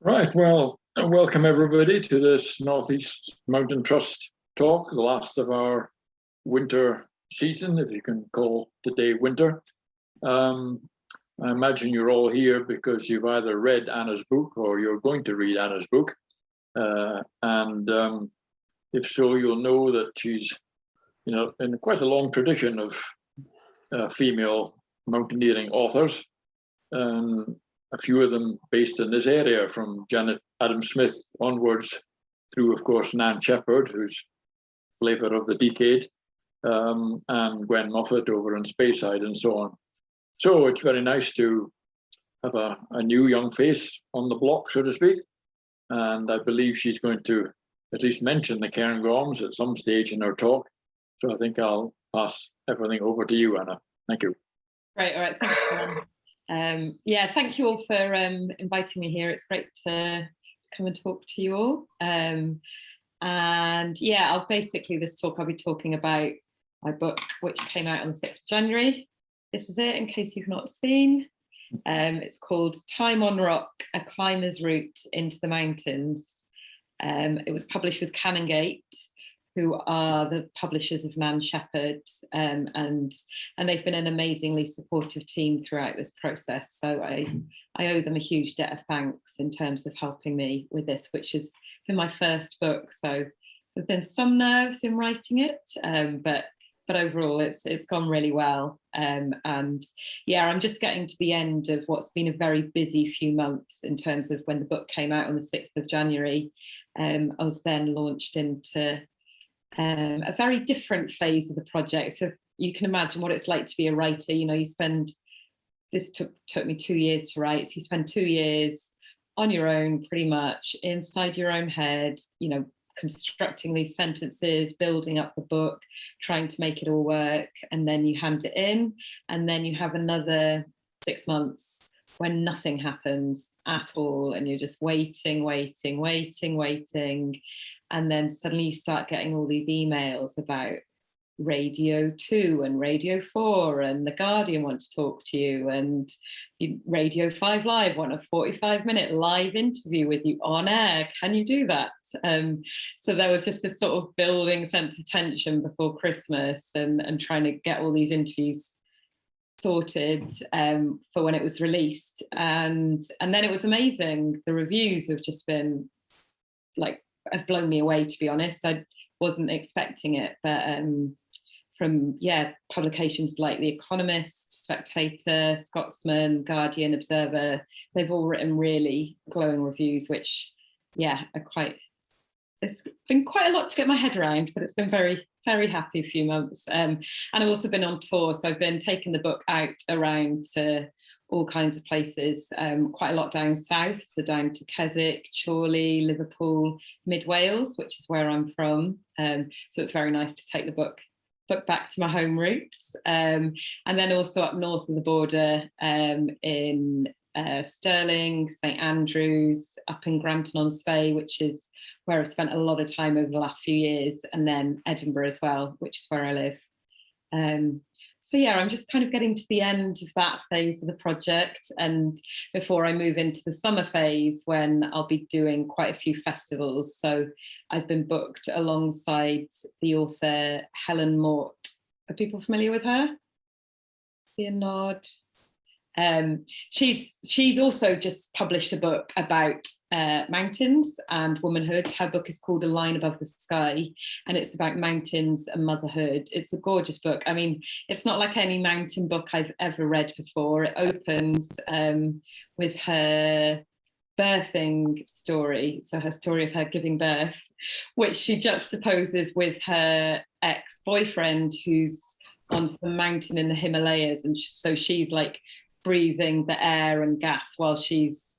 Right, well, welcome everybody to this Northeast Mountain Trust talk, the last of our winter season, if you can call the day winter. I imagine you're all here because you've either read Anna's book or you're going to read Anna's book. If so, you'll know that she's, in quite a long tradition of female mountaineering authors. A few of them based in this area, from Janet Adam Smith onwards through, of course, Nan Shepherd, who's flavor of the decade, and Gwen Moffat over in Speyside and so on. So it's very nice to have a new young face on the block, so to speak. And I believe she's going to at least mention the Cairngorms at some stage in her talk. So I think I'll pass everything over to you, Anna. Thank you. Great, all right, thanks, Alan. Yeah, thank you all for inviting me here. It's great to come and talk to you all. And yeah, this talk I'll be talking about my book, which came out on the 6th of January. This is it, in case you've not seen. It's called Time on Rock, A Climber's Route into the Mountains. It was published with Canongate, who are the publishers of Nan Shepherd, and they've been an amazingly supportive team throughout this process. So I owe them a huge debt of thanks in terms of helping me with this, which has been my first book. So there've been some nerves in writing it, but overall it's gone really well. And yeah, I'm just getting to the end of what's been a very busy few months in terms of when the book came out on the 6th of January. I was then launched into a very different phase of the project. So you can imagine what it's like to be a writer. This took me 2 years to write. So you spend 2 years on your own, pretty much inside your own head, constructing these sentences, building up the book, trying to make it all work. And then you hand it in, and then you have another 6 months when nothing happens at all, and you're just waiting. And then suddenly you start getting all these emails about Radio 2 and Radio 4 and The Guardian want to talk to you, and Radio 5 Live want a 45-minute live interview with you on air. Can you do that? So there was just this sort of building sense of tension before Christmas, and trying to get all these interviews sorted for when it was released. And then it was amazing. The reviews have just been have blown me away, to be honest. I wasn't expecting it, but from publications like The Economist, Spectator, Scotsman, Guardian, Observer, they've all written really glowing reviews, which it's been quite a lot to get my head around, but it's been very, very happy few months. And I've also been on tour, so I've been taking the book out around to all kinds of places, quite a lot down south, so down to Keswick, Chorley, Liverpool, Mid Wales, which is where I'm from. So it's very nice to take the book back to my home roots. And then also up north of the border, in Stirling, St Andrews, up in Granton-on-Spey, which is where I've spent a lot of time over the last few years, and then Edinburgh as well, which is where I live. So yeah, I'm just kind of getting to the end of that phase of the project, and before I move into the summer phase, when I'll be doing quite a few festivals. So I've been booked alongside the author Helen Mort. Are people familiar with her? See a nod. She's also just published a book about mountains and womanhood. Her book is called A Line Above the Sky, and it's about mountains and motherhood. It's a gorgeous book. I mean, it's not like any mountain book I've ever read before. It opens with her birthing story, so her story of her giving birth, which she juxtaposes with her ex-boyfriend who's on some mountain in the Himalayas, and so she's like breathing the air and gas while she's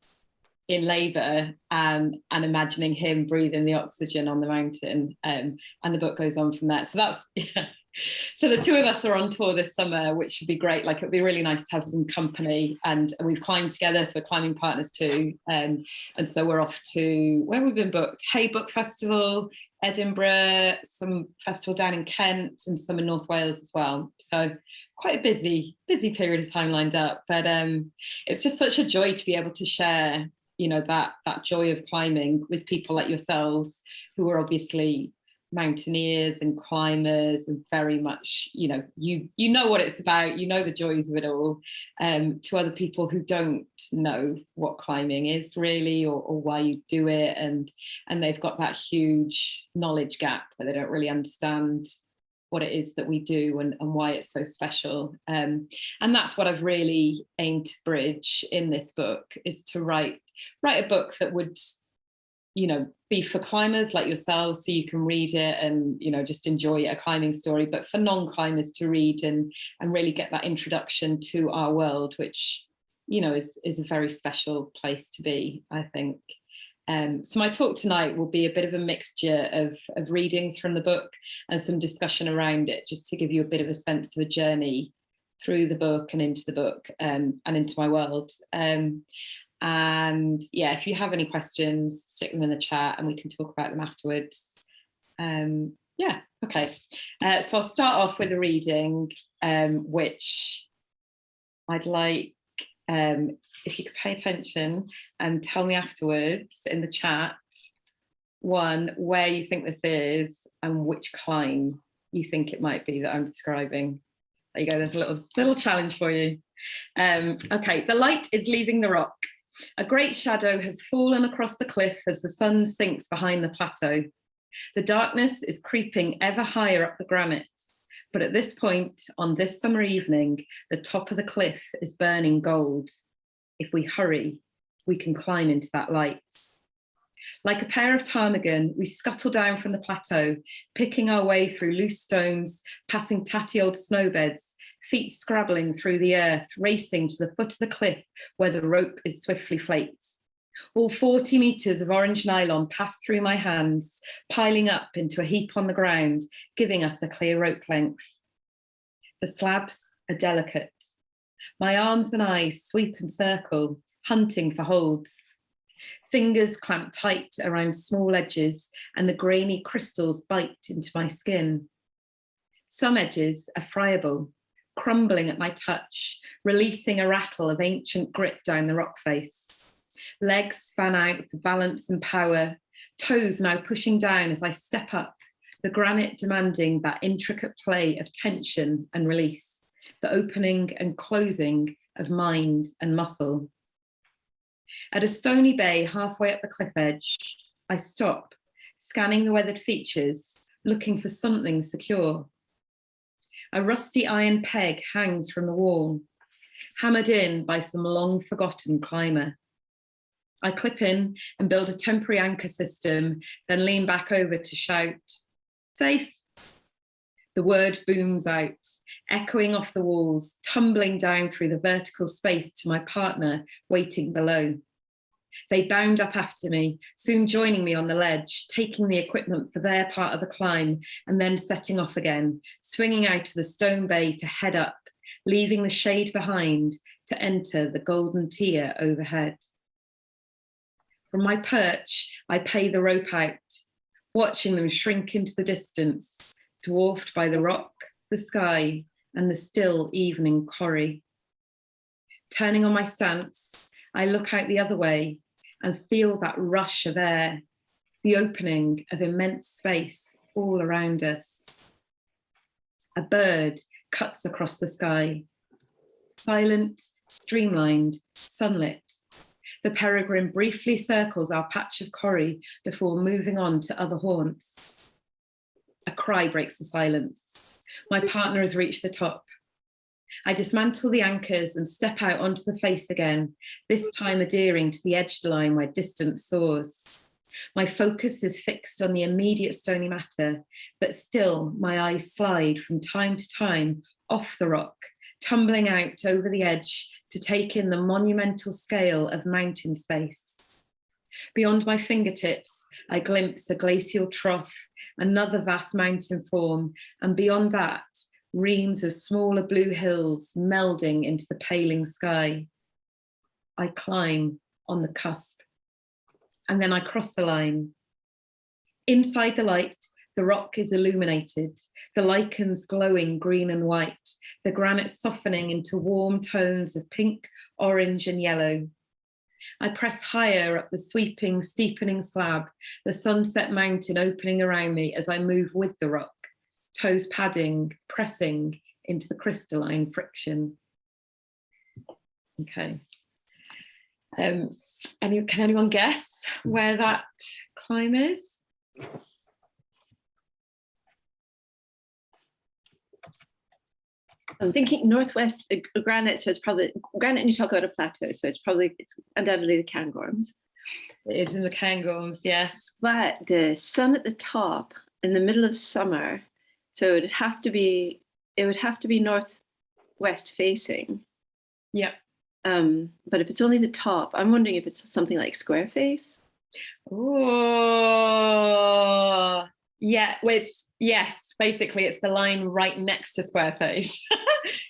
in labour, and imagining him breathing the oxygen on the mountain, and the book goes on from there. So that's so the two of us are on tour this summer, which should be great. It'd be really nice to have some company, and we've climbed together, so we're climbing partners too, and so we're off to where we've been booked: Hay Book Festival, Edinburgh, some festival down in Kent, and some in North Wales as well. So quite a busy period of time lined up, but it's just such a joy to be able to share you know, that joy of climbing with people like yourselves, who are obviously mountaineers and climbers, and very much, you know what it's about, you know the joys of it all, to other people who don't know what climbing is really, or why you do it, and they've got that huge knowledge gap where they don't really understand what it is that we do and why it's so special. And that's what I've really aimed to bridge in this book, is to write a book that would, you know, be for climbers like yourselves, so you can read it and, you know, just enjoy a climbing story, but for non-climbers to read and really get that introduction to our world, which, you know, is a very special place to be, I think. So my talk tonight will be a bit of a mixture of readings from the book and some discussion around it, just to give you a bit of a sense of a journey through the book and into the book, and into my world. And yeah, if you have any questions, stick them in the chat and we can talk about them afterwards. Yeah, okay. So I'll start off with a reading, which I'd like, if you could pay attention and tell me afterwards in the chat, one, where you think this is and which climb you think it might be that I'm describing. There you go, there's a little challenge for you. Okay, the light is leaving the rock. A great shadow has fallen across the cliff as the sun sinks behind the plateau. The darkness is creeping ever higher up the granite, but at this point, on this summer evening, the top of the cliff is burning gold. If we hurry, we can climb into that light. Like a pair of ptarmigan, we scuttle down from the plateau, picking our way through loose stones, passing tatty old snowbeds, feet scrabbling through the earth, racing to the foot of the cliff where the rope is swiftly flaked. All 40 meters of orange nylon pass through my hands, piling up into a heap on the ground, giving us a clear rope length. The slabs are delicate. My arms and eyes sweep and circle, hunting for holds. Fingers clamp tight around small edges and the grainy crystals bite into my skin. Some edges are friable, crumbling at my touch, releasing a rattle of ancient grit down the rock face. Legs span out for balance and power, toes now pushing down as I step up, the granite demanding that intricate play of tension and release, the opening and closing of mind and muscle. At a stony bay halfway up the cliff edge, I stop, scanning the weathered features, looking for something secure. A rusty iron peg hangs from the wall, hammered in by some long-forgotten climber. I clip in and build a temporary anchor system, then lean back over to shout, "Safe!" The word booms out, echoing off the walls, tumbling down through the vertical space to my partner waiting below. They bound up after me, soon joining me on the ledge, taking the equipment for their part of the climb, and then setting off again, swinging out of the stone bay to head up, leaving the shade behind to enter the golden tier overhead. From my perch, I pay the rope out, watching them shrink into the distance, dwarfed by the rock, the sky, and the still evening corrie. Turning on my stance, I look out the other way and feel that rush of air, the opening of immense space all around us. A bird cuts across the sky, silent, streamlined, sunlit. The peregrine briefly circles our patch of corrie before moving on to other haunts. A cry breaks the silence. My partner has reached the top. I dismantle the anchors and step out onto the face again, this time adhering to the edged line where distance soars. My focus is fixed on the immediate stony matter, but still my eyes slide from time to time off the rock, tumbling out over the edge to take in the monumental scale of mountain space. Beyond my fingertips, I glimpse a glacial trough, another vast mountain form, and beyond that, reams of smaller blue hills melding into the paling sky. I climb on the cusp, and then I cross the line. Inside the light, the rock is illuminated, the lichens glowing green and white, the granite softening into warm tones of pink, orange, and yellow. I press higher up the sweeping, steepening slab, the sunset mountain opening around me as I move with the rock, toes padding, pressing into the crystalline friction. Okay. Can anyone guess where that climb is? I'm thinking northwest granite, so it's probably granite, and you talk about a plateau, so it's undoubtedly the Cairngorms. It is in the Cairngorms, yes. But the sun at the top in the middle of summer, so it would have to be northwest facing. Yeah. But if it's only the top, I'm wondering if it's something like square face. Oh, yeah. Well, yes. Basically, it's the line right next to square face.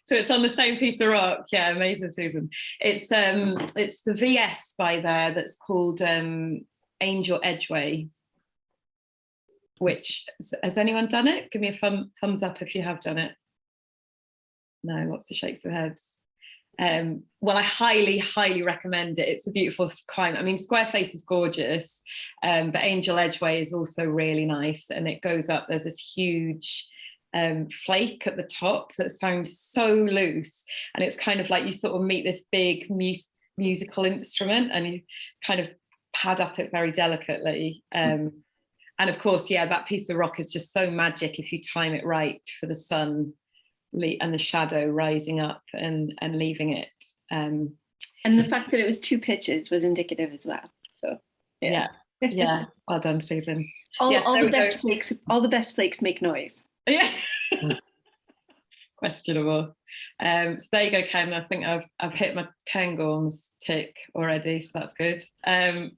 So it's on the same piece of rock. Yeah, amazing, Susan. It's the VS by there that's called Angel Edgeway. Which, has anyone done it? Give me a thumbs up if you have done it. No, lots of shakes of heads. Well, I highly recommend it. It's a beautiful climb. I mean, Squareface is gorgeous, but Angel Edgeway is also really nice, and it goes up. There's this huge flake at the top that sounds so loose, and it's kind of like you sort of meet this big musical instrument, and you kind of pad up it very delicately. And of course, yeah, that piece of rock is just so magic if you time it right for the sun and the shadow rising up and leaving it. And the fact that it was 2 pitches was indicative as well. So yeah. Well done, Susan. All the best flakes make noise. Yeah. Questionable. So there you go, Ken. I think I've hit my Cairngorms tick already, so that's good. So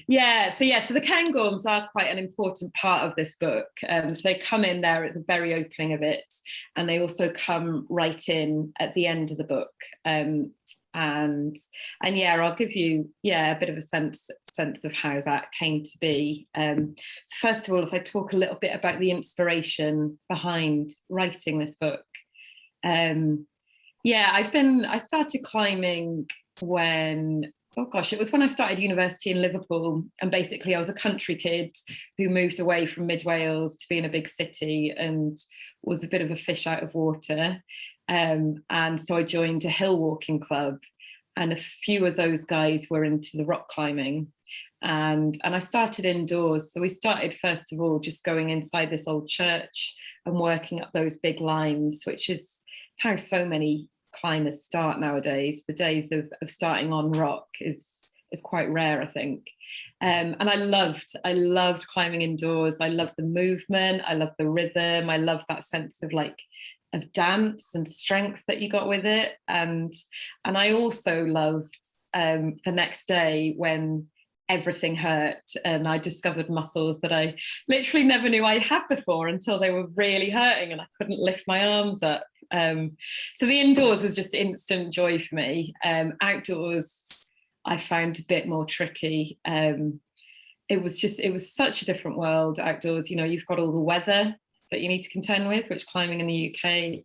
the Cairngorms are quite an important part of this book. So they come in there at the very opening of it, and they also come right in at the end of the book. And I'll give you a bit of a sense of how that came to be. So first of all, if I talk a little bit about the inspiration behind writing this book. I started climbing when I started university in Liverpool, and basically I was a country kid who moved away from mid Wales to be in a big city and was a bit of a fish out of water, and so I joined a hill walking club, and a few of those guys were into the rock climbing, and I started indoors. So we started first of all just going inside this old church and working up those big limes, which is how so many climbers start nowadays. The days of starting on rock is quite rare, I think. And I loved climbing indoors. I loved the movement. I loved the rhythm. I loved that sense of dance and strength that you got with it. And I also loved the next day when everything hurt and I discovered muscles that I literally never knew I had before until they were really hurting and I couldn't lift my arms up. So the indoors was just instant joy for me. Outdoors I found a bit more tricky. It was such a different world outdoors. You know, you've got all the weather that you need to contend with, which climbing in the UK,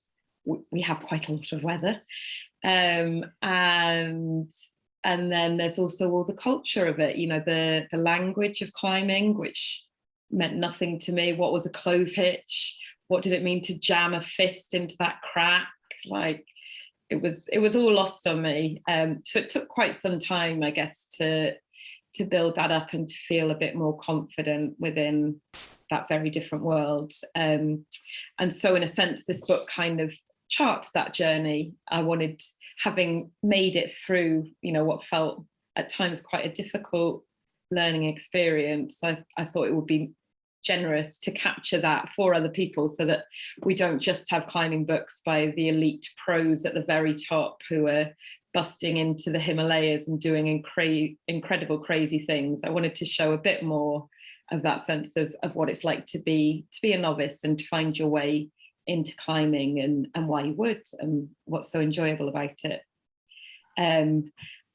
we have quite a lot of weather. And then there's also all the culture of it, you know, the language of climbing, which meant nothing to me. What was a clove hitch? What did it mean to jam a fist into that crack? Like, it was all lost on me. So it took quite some time, I guess, to build that up and to feel a bit more confident within that very different world. And so in a sense, this book kind of charts that journey. I wanted, having made it through, you know, what felt at times quite a difficult learning experience, I thought it would be generous to capture that for other people so that we don't just have climbing books by the elite pros at the very top who are busting into the Himalayas and doing incredible, crazy things. I wanted to show a bit more of that sense of what it's like to be a novice and to find your way into climbing and why you would and what's so enjoyable about it.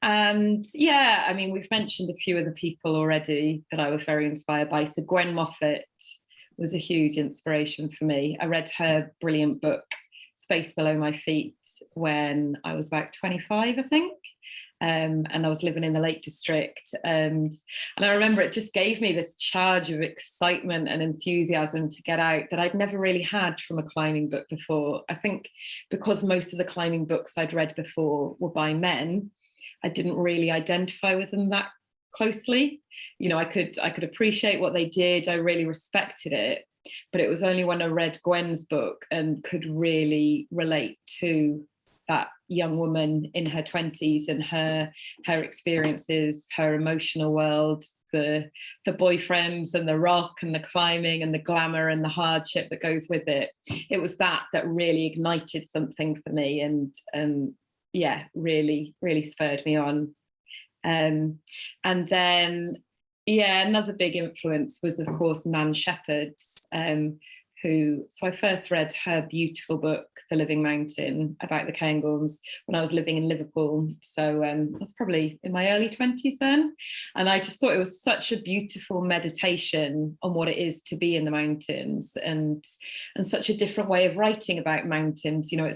And yeah, I mean, we've mentioned a few of the people already that I was very inspired by. So Gwen Moffat was a huge inspiration for me. I read her brilliant book, Space Below My Feet, when I was about 25, I think. and I was living in the Lake District, and I remember it just gave me this charge of excitement and enthusiasm to get out that I'd never really had from a climbing book before. I think because most of the climbing books I'd read before were by men, I didn't really identify with them that closely. You know, I could appreciate what they did, I really respected it, but it was only when I read Gwen's book and could really relate to that young woman in her 20s and her experiences, her emotional world, the boyfriends and the rock and the climbing and the glamour and the hardship that goes with it. It was that really ignited something for me, and yeah, really spurred me on. And then, yeah, another big influence was, of course, Nan Shepherd's, so I first read her beautiful book, The Living Mountain, about the Cairngorms when I was living in Liverpool. So I was probably in my early 20s then. And I just thought it was such a beautiful meditation on what it is to be in the mountains, and such a different way of writing about mountains. You know,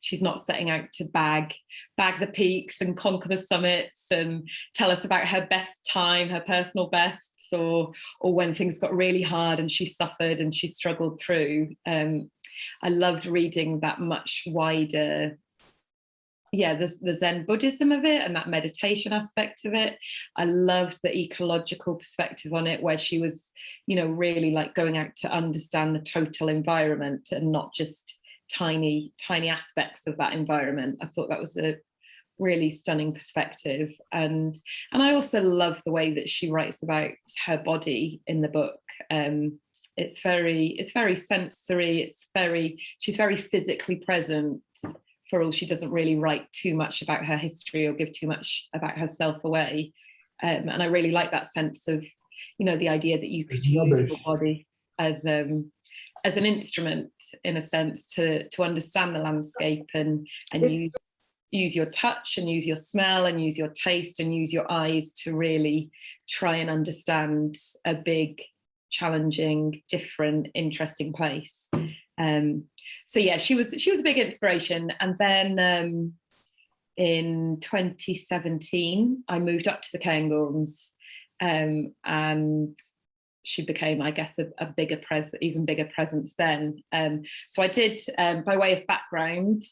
she's not setting out to bag the peaks and conquer the summits and tell us about her best time, her personal bests, or when things got really hard and she suffered and she struggled through. I loved reading that much wider, the Zen Buddhism of it and that meditation aspect of it. I loved the ecological perspective on it, where she was, you know, really like going out to understand the total environment and not just tiny aspects of that environment. I thought that was a really stunning perspective, and I also love the way that she writes about her body in the book. It's very sensory. She's very physically present, for all she doesn't really write too much about her history or give too much about herself away. And I really like that sense of, you know, the idea that you could use your body as an instrument, in a sense, to understand the landscape and use your touch and use your smell and use your taste and use your eyes to really try and understand a big, challenging, different, interesting place. So yeah, she was a big inspiration. And then in 2017, I moved up to the Cairngorms, and she became, I guess, a bigger even bigger presence then. So I did, by way of background,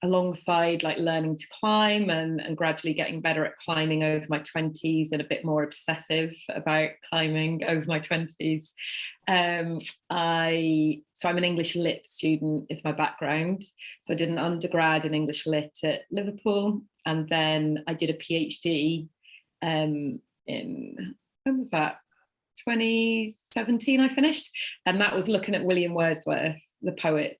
alongside like learning to climb and gradually getting better at climbing over my 20s and a bit more obsessive about climbing over my 20s. I'm an English Lit student is my background. So I did an undergrad in English Lit at Liverpool, and then I did a PhD in, when was that? 2017 I finished, and that was looking at William Wordsworth, the poet,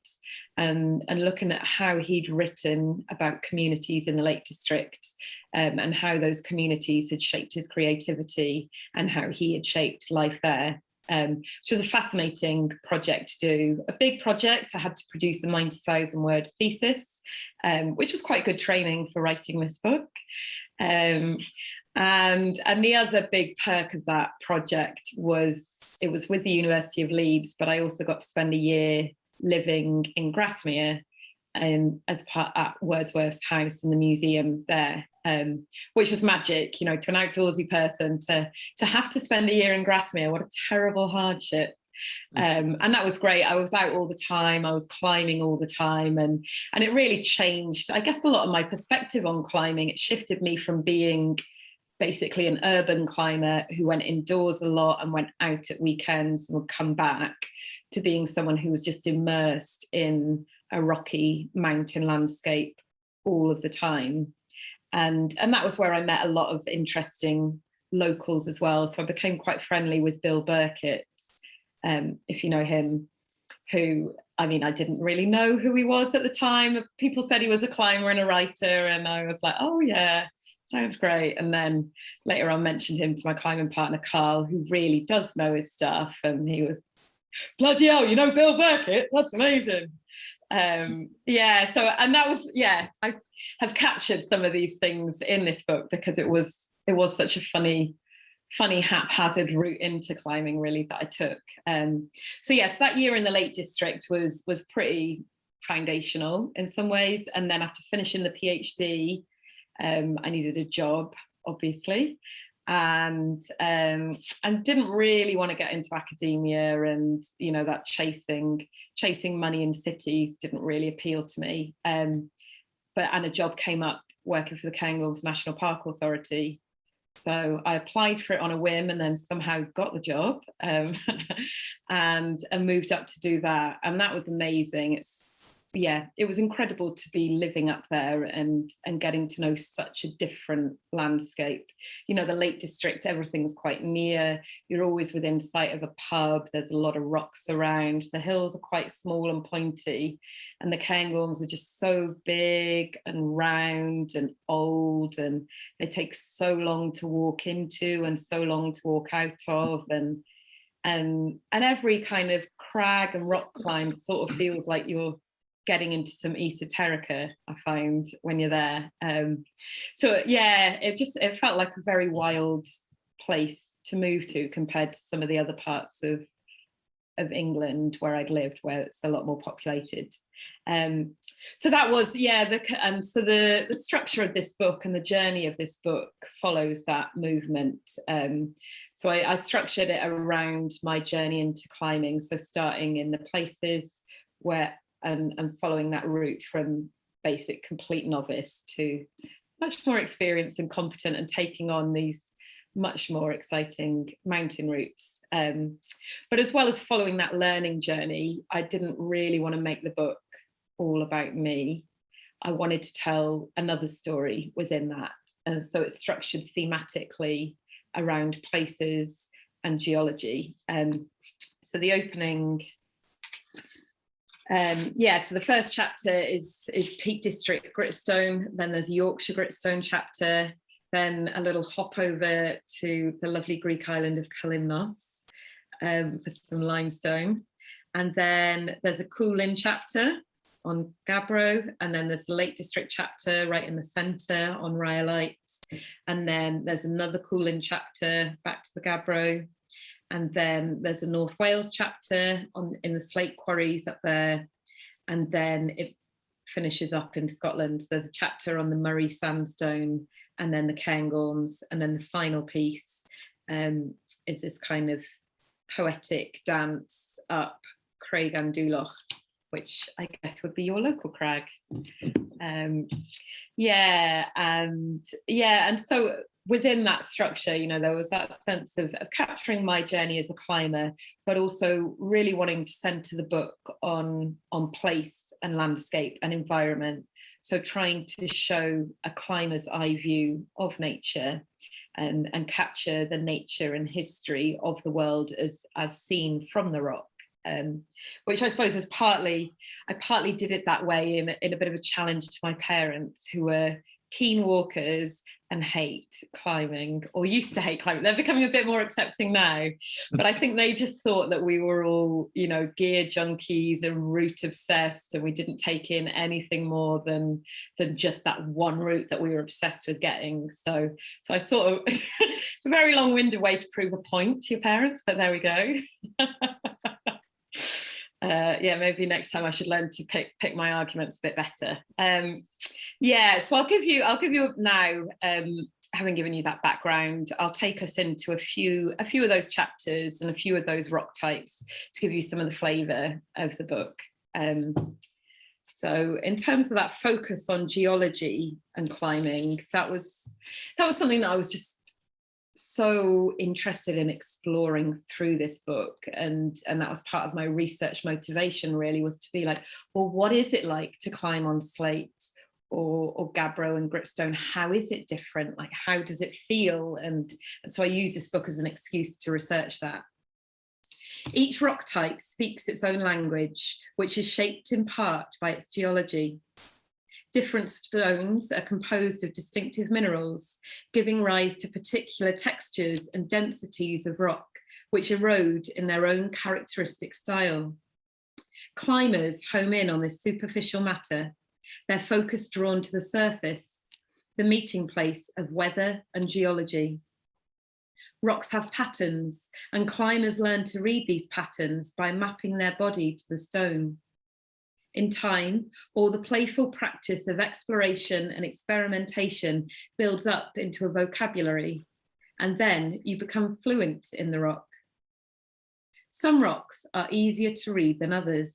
and looking at how he'd written about communities in the Lake District, and how those communities had shaped his creativity and how he had shaped life there. Which was a fascinating project to do, a big project. I had to produce a 90,000 word thesis, which was quite good training for writing this book. And the other big perk of that project was it was with the University of Leeds, but I also got to spend a year living in Grasmere as part at Wordsworth's house in the museum there, which was magic, you know, to an outdoorsy person to have to spend a year in Grasmere. What a terrible hardship. And that was great. I was out all the time, I was climbing all the time, and it really changed, I guess, a lot of my perspective on climbing. It shifted me from being basically an urban climber who went indoors a lot and went out at weekends and would come back, to being someone who was just immersed in a rocky mountain landscape all of the time. And that was where I met a lot of interesting locals as well. So I became quite friendly with Bill Burkitt, if you know him, who, I mean, I didn't really know who he was at the time. People said he was a climber and a writer, and I was like, oh yeah, sounds great. And then later on mentioned him to my climbing partner, Carl, who really does know his stuff. And he was, bloody hell, you know Bill Burkitt? That's amazing. Yeah, so, and that was, yeah, I have captured some of these things in this book because it was such a funny haphazard route into climbing, really, that I took. So yes, that year in the Lake District was pretty foundational in some ways. And then after finishing the PhD, I needed a job, obviously, and didn't really want to get into academia, and you know, that chasing money in cities didn't really appeal to me. And a job came up working for the Cairngorms National Park Authority. So I applied for it on a whim and then somehow got the job, and moved up to do that. And that was amazing. It was incredible to be living up there and getting to know such a different landscape. You know, the Lake District, everything's quite near. You're always within sight of a pub. There's a lot of rocks around. The hills are quite small and pointy, and the Cairngorms are just so big and round and old, and they take so long to walk into and so long to walk out of, and every kind of crag and rock climb sort of feels like you're getting into some esoterica, I find, when you're there. So yeah, it felt like a very wild place to move to compared to some of the other parts of England where I'd lived, where it's a lot more populated. So that was, so the structure of this book and the journey of this book follows that movement. So I structured it around my journey into climbing, so starting in the places where and following that route from basic complete novice to much more experienced and competent, and taking on these much more exciting mountain routes. But as well as following that learning journey, I didn't really want to make the book all about me. I wanted to tell another story within that. And so it's structured thematically around places and geology. So the opening, so the first chapter is Peak District Gritstone, then there's a Yorkshire Gritstone chapter, then a little hop over to the lovely Greek island of Kalymnos for some limestone, and then there's a Coolin chapter on gabbro, and then there's the Lake District chapter right in the centre on rhyolite, and then there's another Coolin chapter back to the gabbro. And then there's a North Wales chapter in the slate quarries up there. And then it finishes up in Scotland. So there's a chapter on the Murray sandstone, and then the Cairngorms. And then the final piece is this kind of poetic dance up Craig Andúlach, which I guess would be your local crag. And so within that structure, you know, there was that sense of capturing my journey as a climber, but also really wanting to centre the book on place and landscape and environment. So trying to show a climber's eye view of nature and capture the nature and history of the world as seen from the rock. Which I suppose was I partly did it that way in a bit of a challenge to my parents, who were keen walkers and hate climbing, or used to hate climbing. They're becoming a bit more accepting now, but I think they just thought that we were all, you know, gear junkies and route obsessed, and we didn't take in anything more than just that one route that we were obsessed with getting. So I sort of it's a very long-winded way to prove a point to your parents, but there we go. Maybe next time I should learn to pick my arguments a bit better. So I'll give you now, having given you that background, I'll take us into a few of those chapters and a few of those rock types to give you some of the flavour of the book. So in terms of that focus on geology and climbing, that was something that I was just so interested in exploring through this book, and that was part of my research motivation, really, was to be like, well, what is it like to climb on slate or gabbro and gritstone? How is it different? Like, how does it feel? And so I use this book as an excuse to research that. Each rock type speaks its own language, which is shaped in part by its geology. Different stones are composed of distinctive minerals, giving rise to particular textures and densities of rock, which erode in their own characteristic style. Climbers home in on this superficial matter, their focus drawn to the surface, the meeting place of weather and geology. Rocks have patterns, and climbers learn to read these patterns by mapping their body to the stone. In time, all the playful practice of exploration and experimentation builds up into a vocabulary, and then you become fluent in the rock. Some rocks are easier to read than others.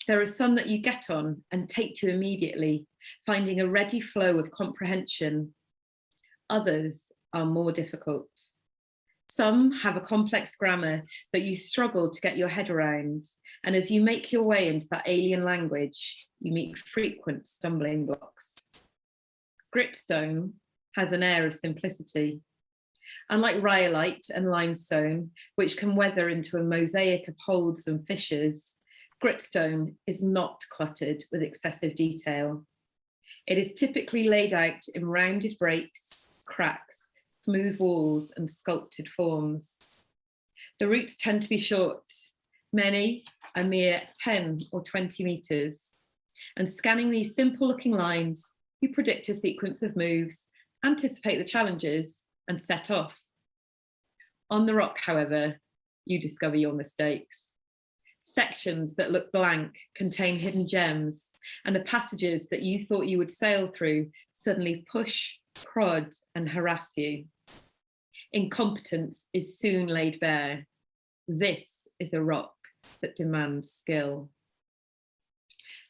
There are some that you get on and take to immediately, finding a ready flow of comprehension. Others are more difficult. Some have a complex grammar that you struggle to get your head around, and as you make your way into that alien language, you meet frequent stumbling blocks. Gritstone has an air of simplicity. Unlike rhyolite and limestone, which can weather into a mosaic of holds and fissures, gritstone is not cluttered with excessive detail. It is typically laid out in rounded breaks, cracks, smooth walls and sculpted forms. The roots tend to be short, many a mere 10 or 20 meters. And scanning these simple looking lines, you predict a sequence of moves, anticipate the challenges and set off. On the rock, however, you discover your mistakes. Sections that look blank contain hidden gems, and the passages that you thought you would sail through suddenly push, prod and harass you. Incompetence is soon laid bare. This is a rock that demands skill.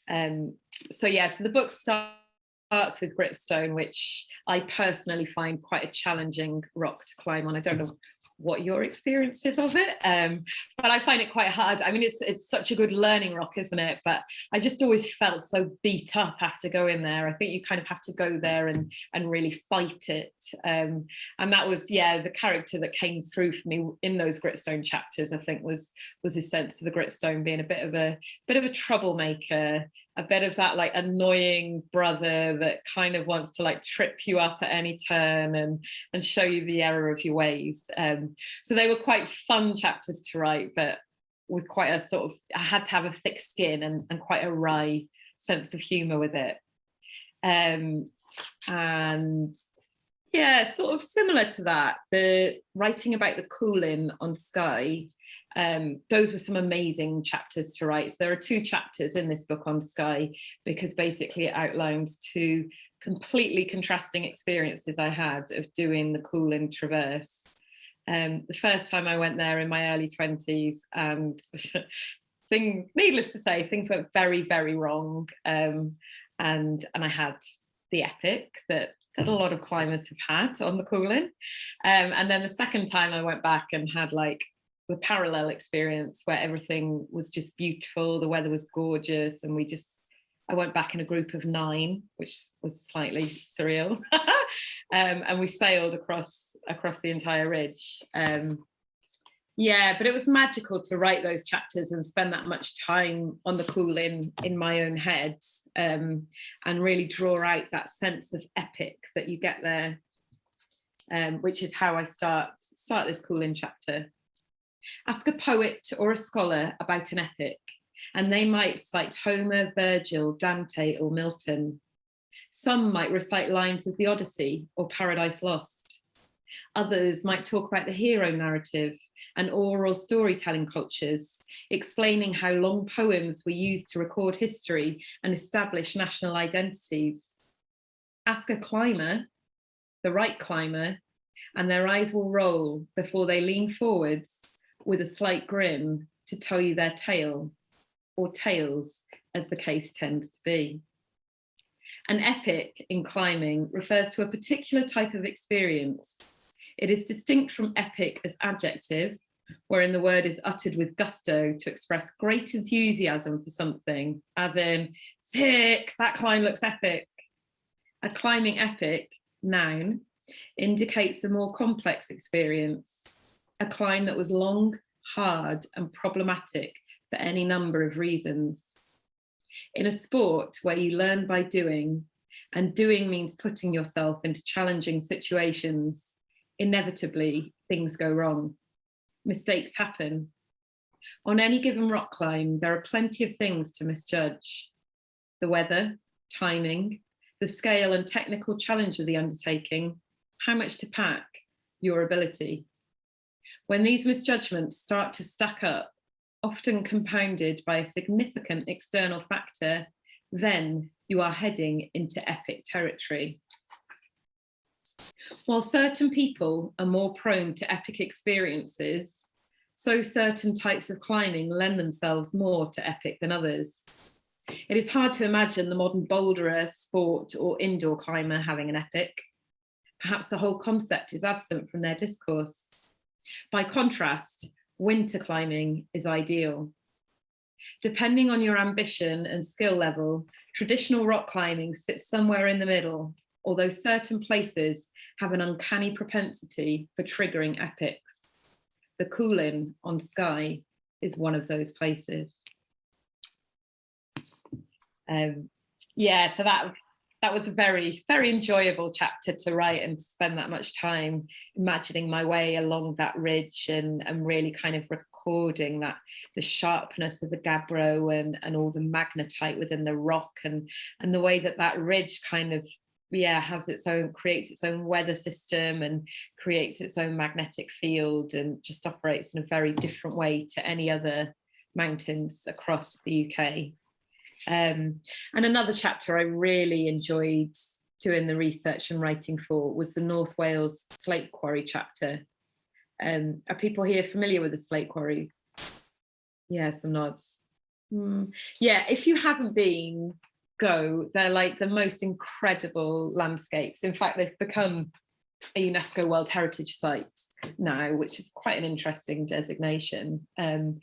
So the book starts with gritstone, which I personally find quite a challenging rock to climb on. I don't know what your experience is of it, but I find it quite hard. I mean, it's such a good learning rock, isn't it? But I just always felt so beat up after going there. I think you kind of have to go there and really fight it. And that was, the character that came through for me in those gritstone chapters, I think was this sense of the gritstone being a bit of a troublemaker, a bit of that like annoying brother that kind of wants to like trip you up at any turn and show you the error of your ways. So they were quite fun chapters to write, but with quite a sort of, I had to have a thick skin and quite a wry sense of humour with it. And yeah, sort of similar to that, the writing about the cooling on Skye, those were some amazing chapters to write. So there are 2 chapters in this book on Skye, because basically it outlines 2 completely contrasting experiences I had of doing the Coolin Traverse. The first time I went there in my early 20s, and things, needless to say, things went very, very wrong. And I had the epic that a lot of climbers have had on the Coolin. And then the second time I went back and had like the parallel experience where everything was just beautiful, the weather was gorgeous, and I went back in a group of 9, which was slightly surreal. And we sailed across the entire ridge. But it was magical to write those chapters and spend that much time on the Coolin in my own head, and really draw out that sense of epic that you get there, which is how I start this Coolin chapter. Ask a poet or a scholar about an epic, and they might cite Homer, Virgil, Dante or Milton. Some might recite lines of the Odyssey or Paradise Lost. Others might talk about the hero narrative and oral storytelling cultures, explaining how long poems were used to record history and establish national identities. Ask a climber, the right climber, and their eyes will roll before they lean forwards with a slight grin to tell you their tale, or tales, as the case tends to be. An epic in climbing refers to a particular type of experience. It is distinct from epic as adjective, wherein the word is uttered with gusto to express great enthusiasm for something, as in, sick, that climb looks epic. A climbing epic, noun, indicates a more complex experience, a climb that was long, hard, and problematic for any number of reasons. In a sport where you learn by doing, and doing means putting yourself into challenging situations, inevitably things go wrong. Mistakes happen. On any given rock climb, there are plenty of things to misjudge. The weather, timing, the scale and technical challenge of the undertaking, how much to pack, your ability. When these misjudgments start to stack up, often compounded by a significant external factor, then you are heading into epic territory. While certain people are more prone to epic experiences, so certain types of climbing lend themselves more to epic than others. It is hard to imagine the modern boulderer, sport, or indoor climber having an epic. Perhaps the whole concept is absent from their discourse. By contrast, winter climbing is ideal. Depending on your ambition and skill level, traditional rock climbing sits somewhere in the middle, although certain places have an uncanny propensity for triggering epics. The Coolin on Skye is one of those places. Yeah, so that was a very, very enjoyable chapter to write, and to spend that much time imagining my way along that ridge and really kind of recording that, the sharpness of the gabbro and all the magnetite within the rock, and the way that ridge kind of, yeah, creates its own weather system and creates its own magnetic field, and just operates in a very different way to any other mountains across the UK. And another chapter I really enjoyed doing the research and writing for was the North Wales slate quarry chapter. Are people here familiar with the slate quarries? Yeah, some nods. Yeah, if you haven't been, go. They're like the most incredible landscapes. In fact, they've become a UNESCO World Heritage Site now, which is quite an interesting designation. And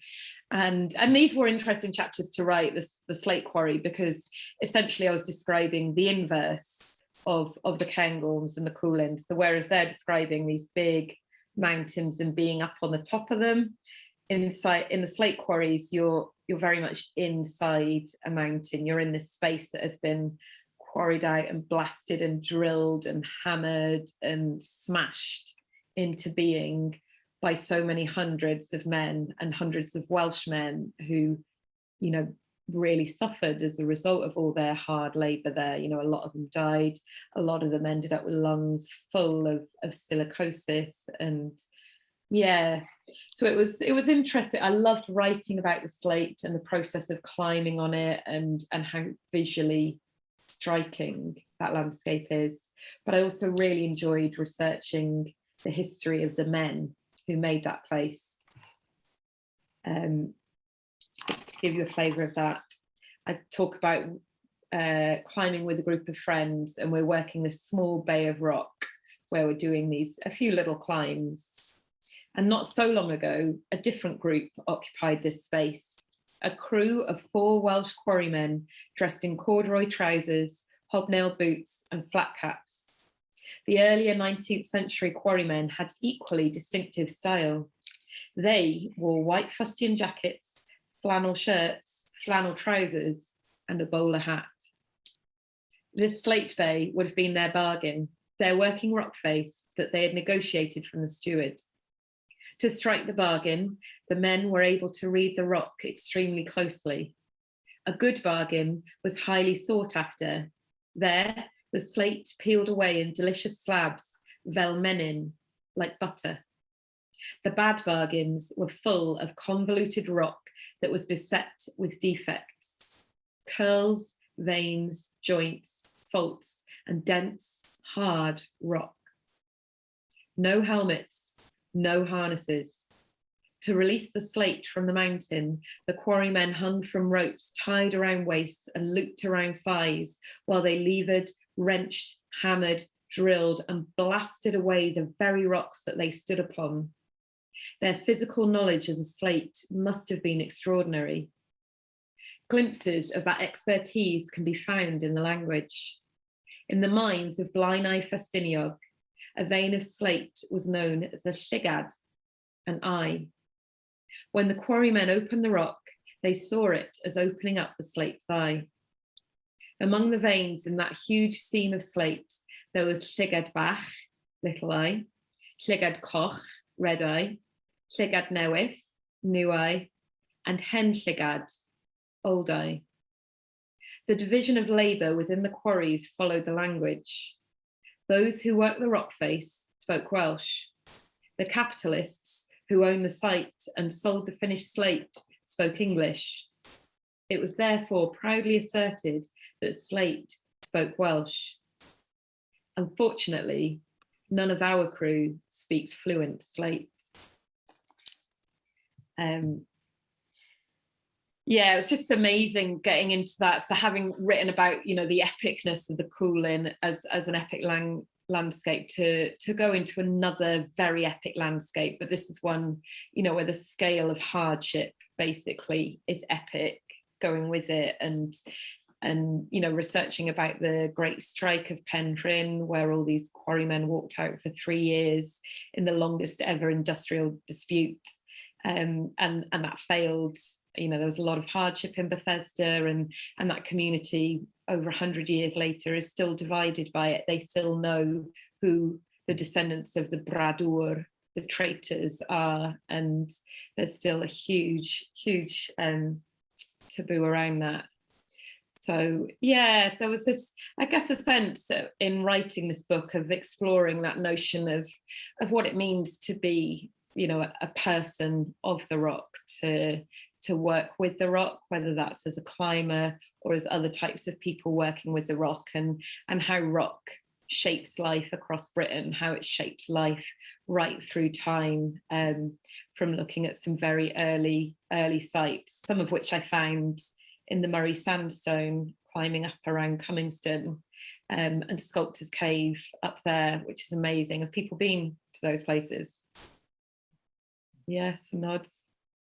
these were interesting chapters to write, the slate quarry, because essentially I was describing the inverse of the Cairngorms and the Coolins. So whereas they're describing these big mountains and being up on the top of them, inside in the slate quarries, you're very much inside a mountain. You're in this space that has been quarried out and blasted and drilled and hammered and smashed into being by so many hundreds of men and hundreds of Welsh men who, you know, really suffered as a result of all their hard labour there. You know, a lot of them died. A lot of them ended up with lungs full of silicosis. And yeah, so it was interesting. I loved writing about the slate and the process of climbing on it, and how visually striking that landscape is. But I also really enjoyed researching the history of the men who made that place. To give you a flavour of that, I talk about climbing with a group of friends, and we're working this small bay of rock where we're doing a few little climbs. And not so long ago, a different group occupied this space. A crew of 4 Welsh quarrymen dressed in corduroy trousers, hobnail boots and flat caps. The earlier 19th century quarrymen had equally distinctive style. They wore white fustian jackets, flannel shirts, flannel trousers and a bowler hat. This slate bay would have been their bargain, their working rock face that they had negotiated from the steward. To strike the bargain, the men were able to read the rock extremely closely. A good bargain was highly sought after. There, the slate peeled away in delicious slabs, velmenin, like butter. The bad bargains were full of convoluted rock that was beset with defects, curls, veins, joints, faults, and dense, hard rock. No helmets, no harnesses. To release the slate from the mountain, the quarrymen hung from ropes tied around waists and looped around thighs while they levered, wrenched, hammered, drilled and blasted away the very rocks that they stood upon. Their physical knowledge of the slate must have been extraordinary. Glimpses of that expertise can be found in the language. In the mines of Blaenau Festiniog, a vein of slate was known as a llygad, an eye. When the quarrymen opened the rock, they saw it as opening up the slate's eye. Among the veins in that huge seam of slate, there was llygad bach, little eye, llygad coch, red eye, llygad newydd, new eye, and hen llygad, old eye. The division of labour within the quarries followed the language. Those who worked the rock face spoke Welsh. The capitalists who owned the site and sold the finished slate spoke English. It was therefore proudly asserted that Slate spoke Welsh. Unfortunately, none of our crew speaks fluent Slate. Yeah, it's just amazing getting into that. So having written about, you know, the epicness of the Coolin as an epic landscape, to go into another very epic landscape, but this is one, you know, where the scale of hardship basically is epic, going with it, and you know, researching about the Great Strike of Penrhyn, where all these quarrymen walked out for 3 years in the longest ever industrial dispute, and that failed. You know, there was a lot of hardship in Bethesda, and that community over 100 years later is still divided by it. They still know who the descendants of the Bradwr, the traitors, are, and there's still a huge taboo around that. So yeah, there was this, I guess, a sense in writing this book of exploring that notion of what it means to be, you know, a person of the rock, to work with the rock, whether that's as a climber or as other types of people working with the rock, and how rock shapes life across Britain, how it shaped life right through time, from looking at some very early sites, some of which I found in the Murray Sandstone, climbing up around Cummingston, and Sculptor's Cave up there, which is amazing. Have people been to those places? Yes, nods.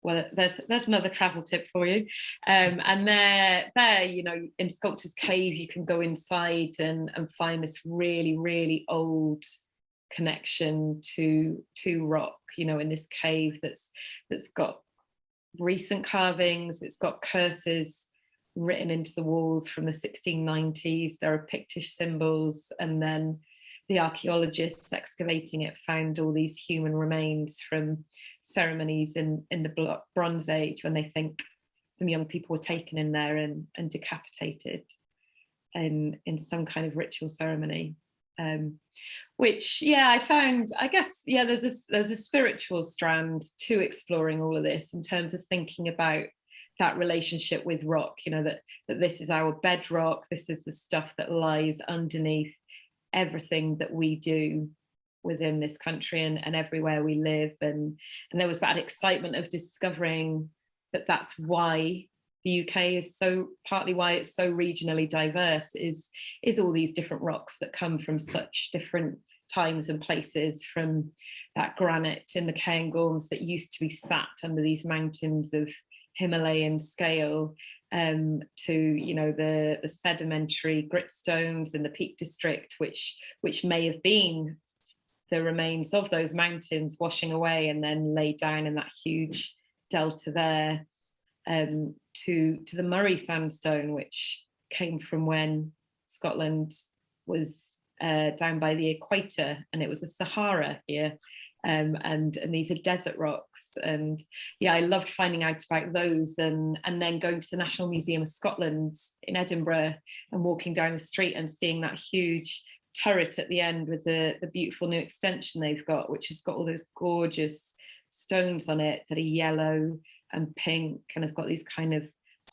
Well, there's another travel tip for you. And there, you know, in Sculptor's Cave, you can go inside and find this really, really old connection to rock, you know, in this cave that's got recent carvings, it's got curses written into the walls from the 1690s, there are Pictish symbols, and then the archaeologists excavating it found all these human remains from ceremonies in the Bronze Age, when they think some young people were taken in there and decapitated in some kind of ritual ceremony. Which, yeah, I found, I guess, yeah, there's a spiritual strand to exploring all of this, in terms of thinking about that relationship with rock, you know, that this is our bedrock, this is the stuff that lies underneath everything that we do within this country and everywhere we live, and there was that excitement of discovering that that's why the UK is so, partly why it's so regionally diverse, is all these different rocks that come from such different times and places, from that granite in the Cairngorms that used to be sat under these mountains of Himalayan scale, to, you know, the sedimentary gritstones in the Peak District, which may have been the remains of those mountains washing away and then laid down in that huge delta there, to the Murray Sandstone, which came from when Scotland was down by the equator, and it was a Sahara here, and these are desert rocks. And yeah, I loved finding out about those, and then going to the National Museum of Scotland in Edinburgh and walking down the street and seeing that huge turret at the end with the beautiful new extension they've got, which has got all those gorgeous stones on it that are yellow and pink and have got these kind of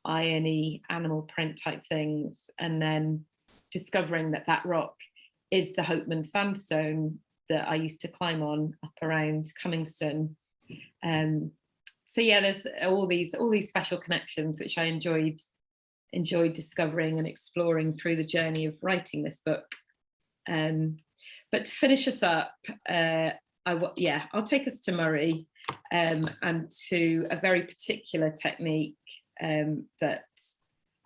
irony animal print type things, and then discovering that rock is the Hopeman Sandstone that I used to climb on up around Cummingston. So yeah, there's all these special connections which I enjoyed discovering and exploring through the journey of writing this book. But to finish us up, I'll take us to Murray, and to a very particular technique that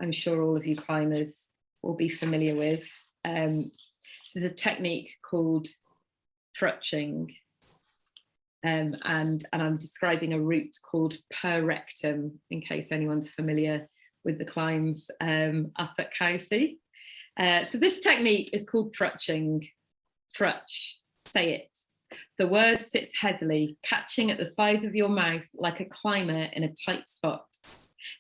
I'm sure all of you climbers will be familiar with. There's a technique called thrutching, and I'm describing a route called per rectum, in case anyone's familiar with the climbs up at Cowsey. So this technique is called thrutching. Thrutch, say it. The word sits heavily, catching at the sides of your mouth like a climber in a tight spot.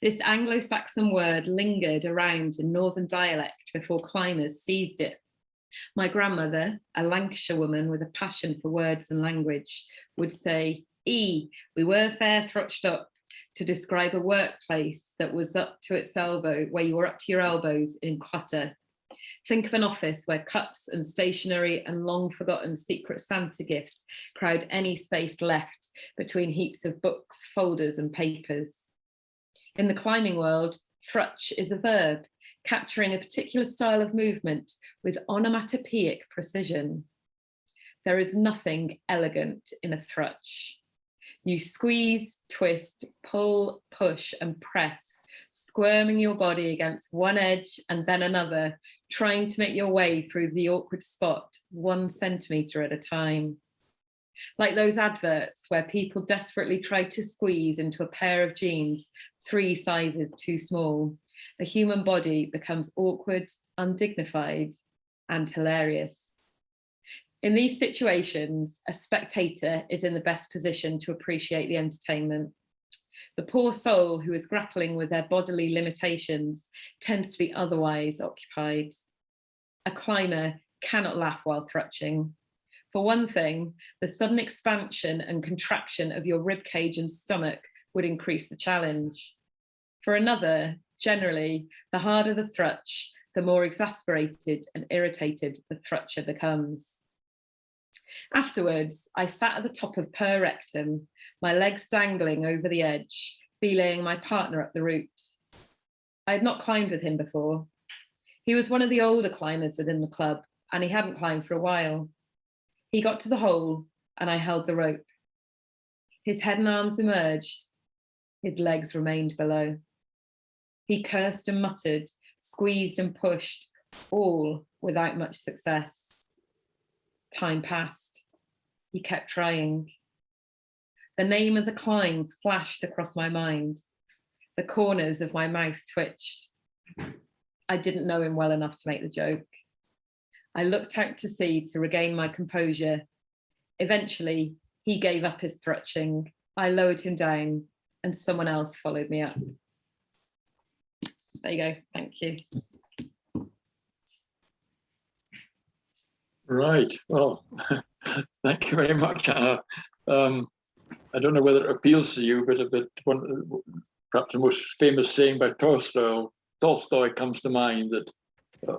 This Anglo-Saxon word lingered around in northern dialect before climbers seized it. My grandmother, a Lancashire woman with a passion for words and language, would say, we were fair thrutched up, to describe a workplace that was up to its elbow, where you were up to your elbows in clutter. Think of an office where cups and stationery and long forgotten Secret Santa gifts crowd any space left between heaps of books, folders and papers. In the climbing world, thrutch is a verb, capturing a particular style of movement with onomatopoeic precision. There is nothing elegant in a thrutch. You squeeze, twist, pull, push and press, squirming your body against one edge and then another, trying to make your way through the awkward spot 1 centimetre at a time. Like those adverts where people desperately tried to squeeze into a pair of jeans 3 sizes too small, the human body becomes awkward, undignified, and hilarious. In these situations, a spectator is in the best position to appreciate the entertainment. The poor soul who is grappling with their bodily limitations tends to be otherwise occupied. A climber cannot laugh while thrutching. For one thing, the sudden expansion and contraction of your ribcage and stomach would increase the challenge. For another, generally, the harder the thrutch, the more exasperated and irritated the thrutcher becomes. Afterwards, I sat at the top of per rectum, my legs dangling over the edge, belaying my partner up the route. I had not climbed with him before. He was one of the older climbers within the club, and he hadn't climbed for a while. He got to the hole, and I held the rope. His head and arms emerged. His legs remained below. He cursed and muttered, squeezed and pushed, all without much success. Time passed. He kept trying. The name of the climb flashed across my mind. The corners of my mouth twitched. I didn't know him well enough to make the joke. I looked out to sea to regain my composure. Eventually, he gave up his thrutching. I lowered him down and someone else followed me up. There you go. Thank you. Right. Well, thank you very much, Anna. I don't know whether it appeals to you, but perhaps the most famous saying by Tolstoy comes to mind, that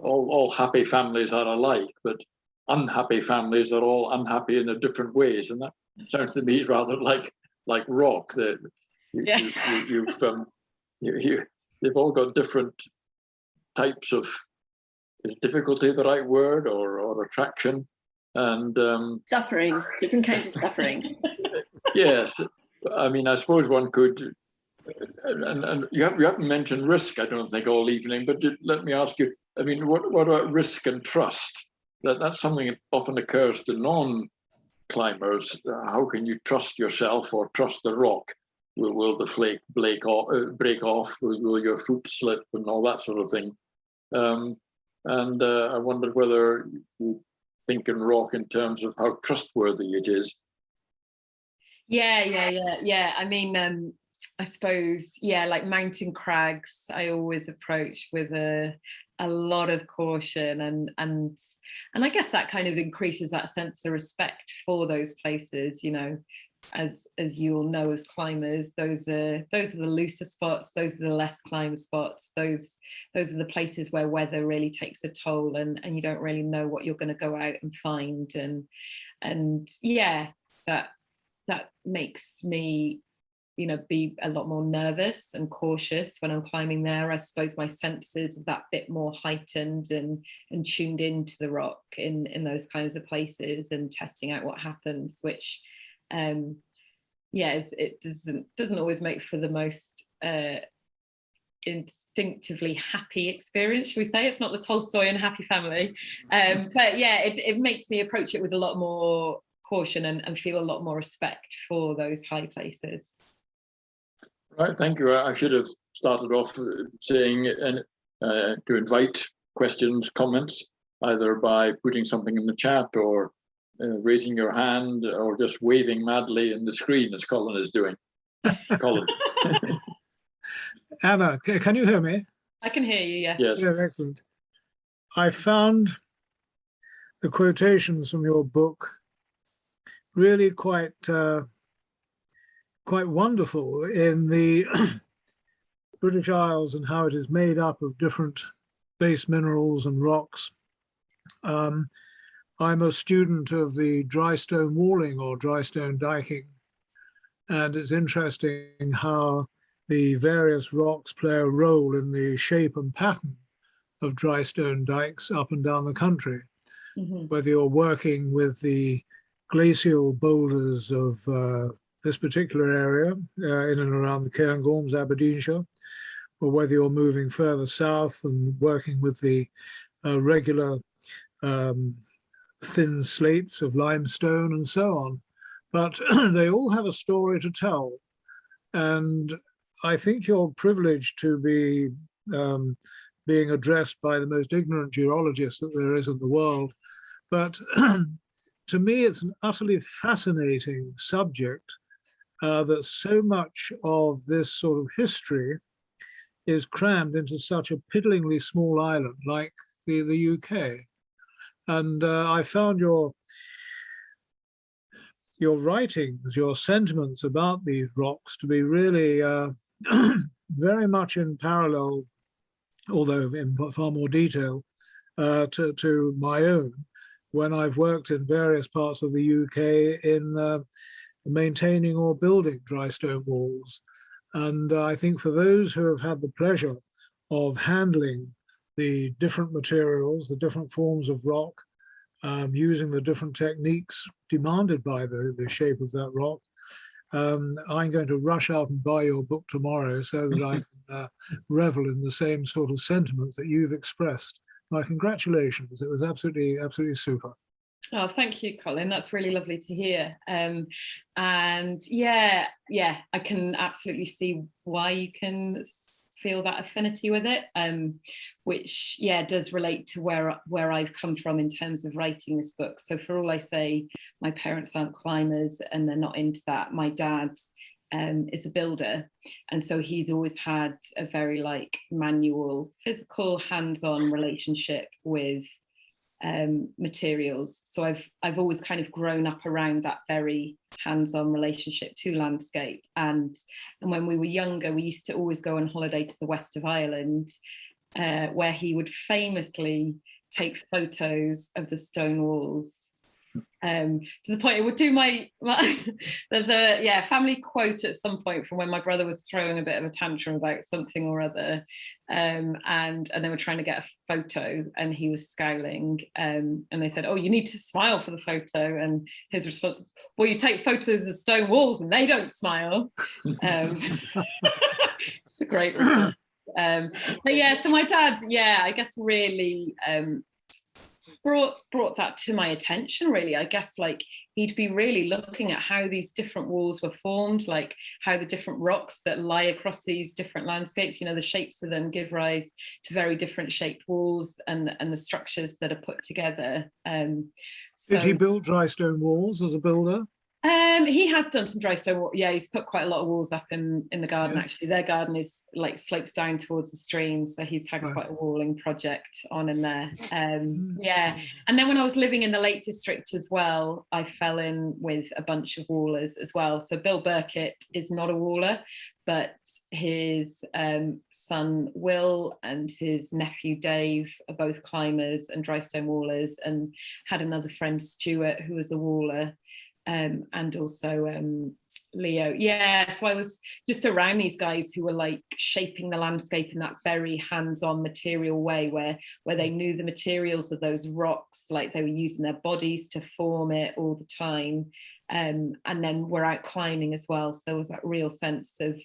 all happy families are alike, but unhappy families are all unhappy in their different ways, and that sounds to me rather like rock. That they've all got different types of, is difficulty the right word, or attraction, and suffering, different kinds of suffering. Yes, I mean, I suppose one could, and you haven't mentioned risk, I don't think, all evening, but let me ask you, I mean, what about risk and trust? That's something that often occurs to non-climbers. How can you trust yourself or trust the rock? Will the flake break off? Will your foot slip and all that sort of thing? And I wondered whether you think in rock in terms of how trustworthy it is. Yeah. I mean, I suppose, yeah, like mountain crags, I always approach with a lot of caution, and I guess that kind of increases that sense of respect for those places. You know, as you'll know as climbers, those are the looser spots, those are the less climbed spots, those are the places where weather really takes a toll, and you don't really know what you're going to go out and find, and yeah, that makes me, you know, be a lot more nervous and cautious when I'm climbing there. I suppose my senses are that bit more heightened and tuned into the rock in those kinds of places, and testing out what happens, which it doesn't always make for the most instinctively happy experience, shall we say. It's not the Tolstoy happy family, but yeah, it makes me approach it with a lot more caution and feel a lot more respect for those high places. Right, thank you. I should have started off saying to invite questions, comments, either by putting something in the chat or raising your hand, or just waving madly in the screen as Colin is doing. Colin. Anna, can you hear me? I can hear you, yeah. Yes. Yeah, excellent. I found the quotations from your book really quite quite wonderful in the British Isles and how it is made up of different base minerals and rocks. I'm a student of the dry stone walling or dry stone diking, and it's interesting how the various rocks play a role in the shape and pattern of dry stone dikes up and down the country. Mhm. Whether you're working with the glacial boulders of this particular area in and around the Cairngorms, Aberdeenshire, or whether you're moving further south and working with the regular thin slates of limestone and so on. But they all have a story to tell. And I think you're privileged to be being addressed by the most ignorant geologist that there is in the world. But to me, it's an utterly fascinating subject that so much of this sort of history is crammed into such a piddlingly small island like the UK. And I found your writings, your sentiments about these rocks to be really very much in parallel, although in far more detail, to my own, when I've worked in various parts of the UK in maintaining or building dry stone walls. And I think for those who have had the pleasure of handling the different materials, the different forms of rock, using the different techniques demanded by the shape of that rock, I'm going to rush out and buy your book tomorrow so that I can revel in the same sort of sentiments that you've expressed. My congratulations. It was absolutely, absolutely super. Oh, thank you, Colin. That's really lovely to hear. And yeah, I can absolutely see why you can feel that affinity with it, which does relate to where I've come from in terms of writing this book. So for all I say, my parents aren't climbers and they're not into that. My dad is a builder, and so he's always had a very manual, physical, hands-on relationship with materials. So I've always kind of grown up around that very hands-on relationship to landscape. And when we were younger, we used to always go on holiday to the west of Ireland, where he would famously take photos of the stone walls. To the point it would do my there's a family quote at some point from when my brother was throwing a bit of a tantrum about something or other, and they were trying to get a photo and he was scowling, and they said, "Oh, you need to smile for the photo," and his response is, "Well, you take photos of stone walls and they don't smile." It's a great response. But so my dad, I guess really brought that to my attention, really. I guess he'd be really looking at how these different walls were formed, how the different rocks that lie across these different landscapes, the shapes of them give rise to very different shaped walls and the structures that are put together. Did he build dry stone walls as a builder? He has done some dry stone. He's put quite a lot of walls up in the garden. Actually, their garden is slopes down towards the stream, so he's had quite a walling project on in there. And then when I was living in the Lake District as well, I fell in with a bunch of wallers as well. So Bill Burkett is not a waller, but his son Will and his nephew Dave are both climbers and dry stone wallers, and had another friend Stuart who was a waller. And also Leo. So I was just around these guys who were shaping the landscape in that very hands-on material way, where they knew the materials of those rocks, they were using their bodies to form it all the time, and then we're out climbing as well. So there was that real sense of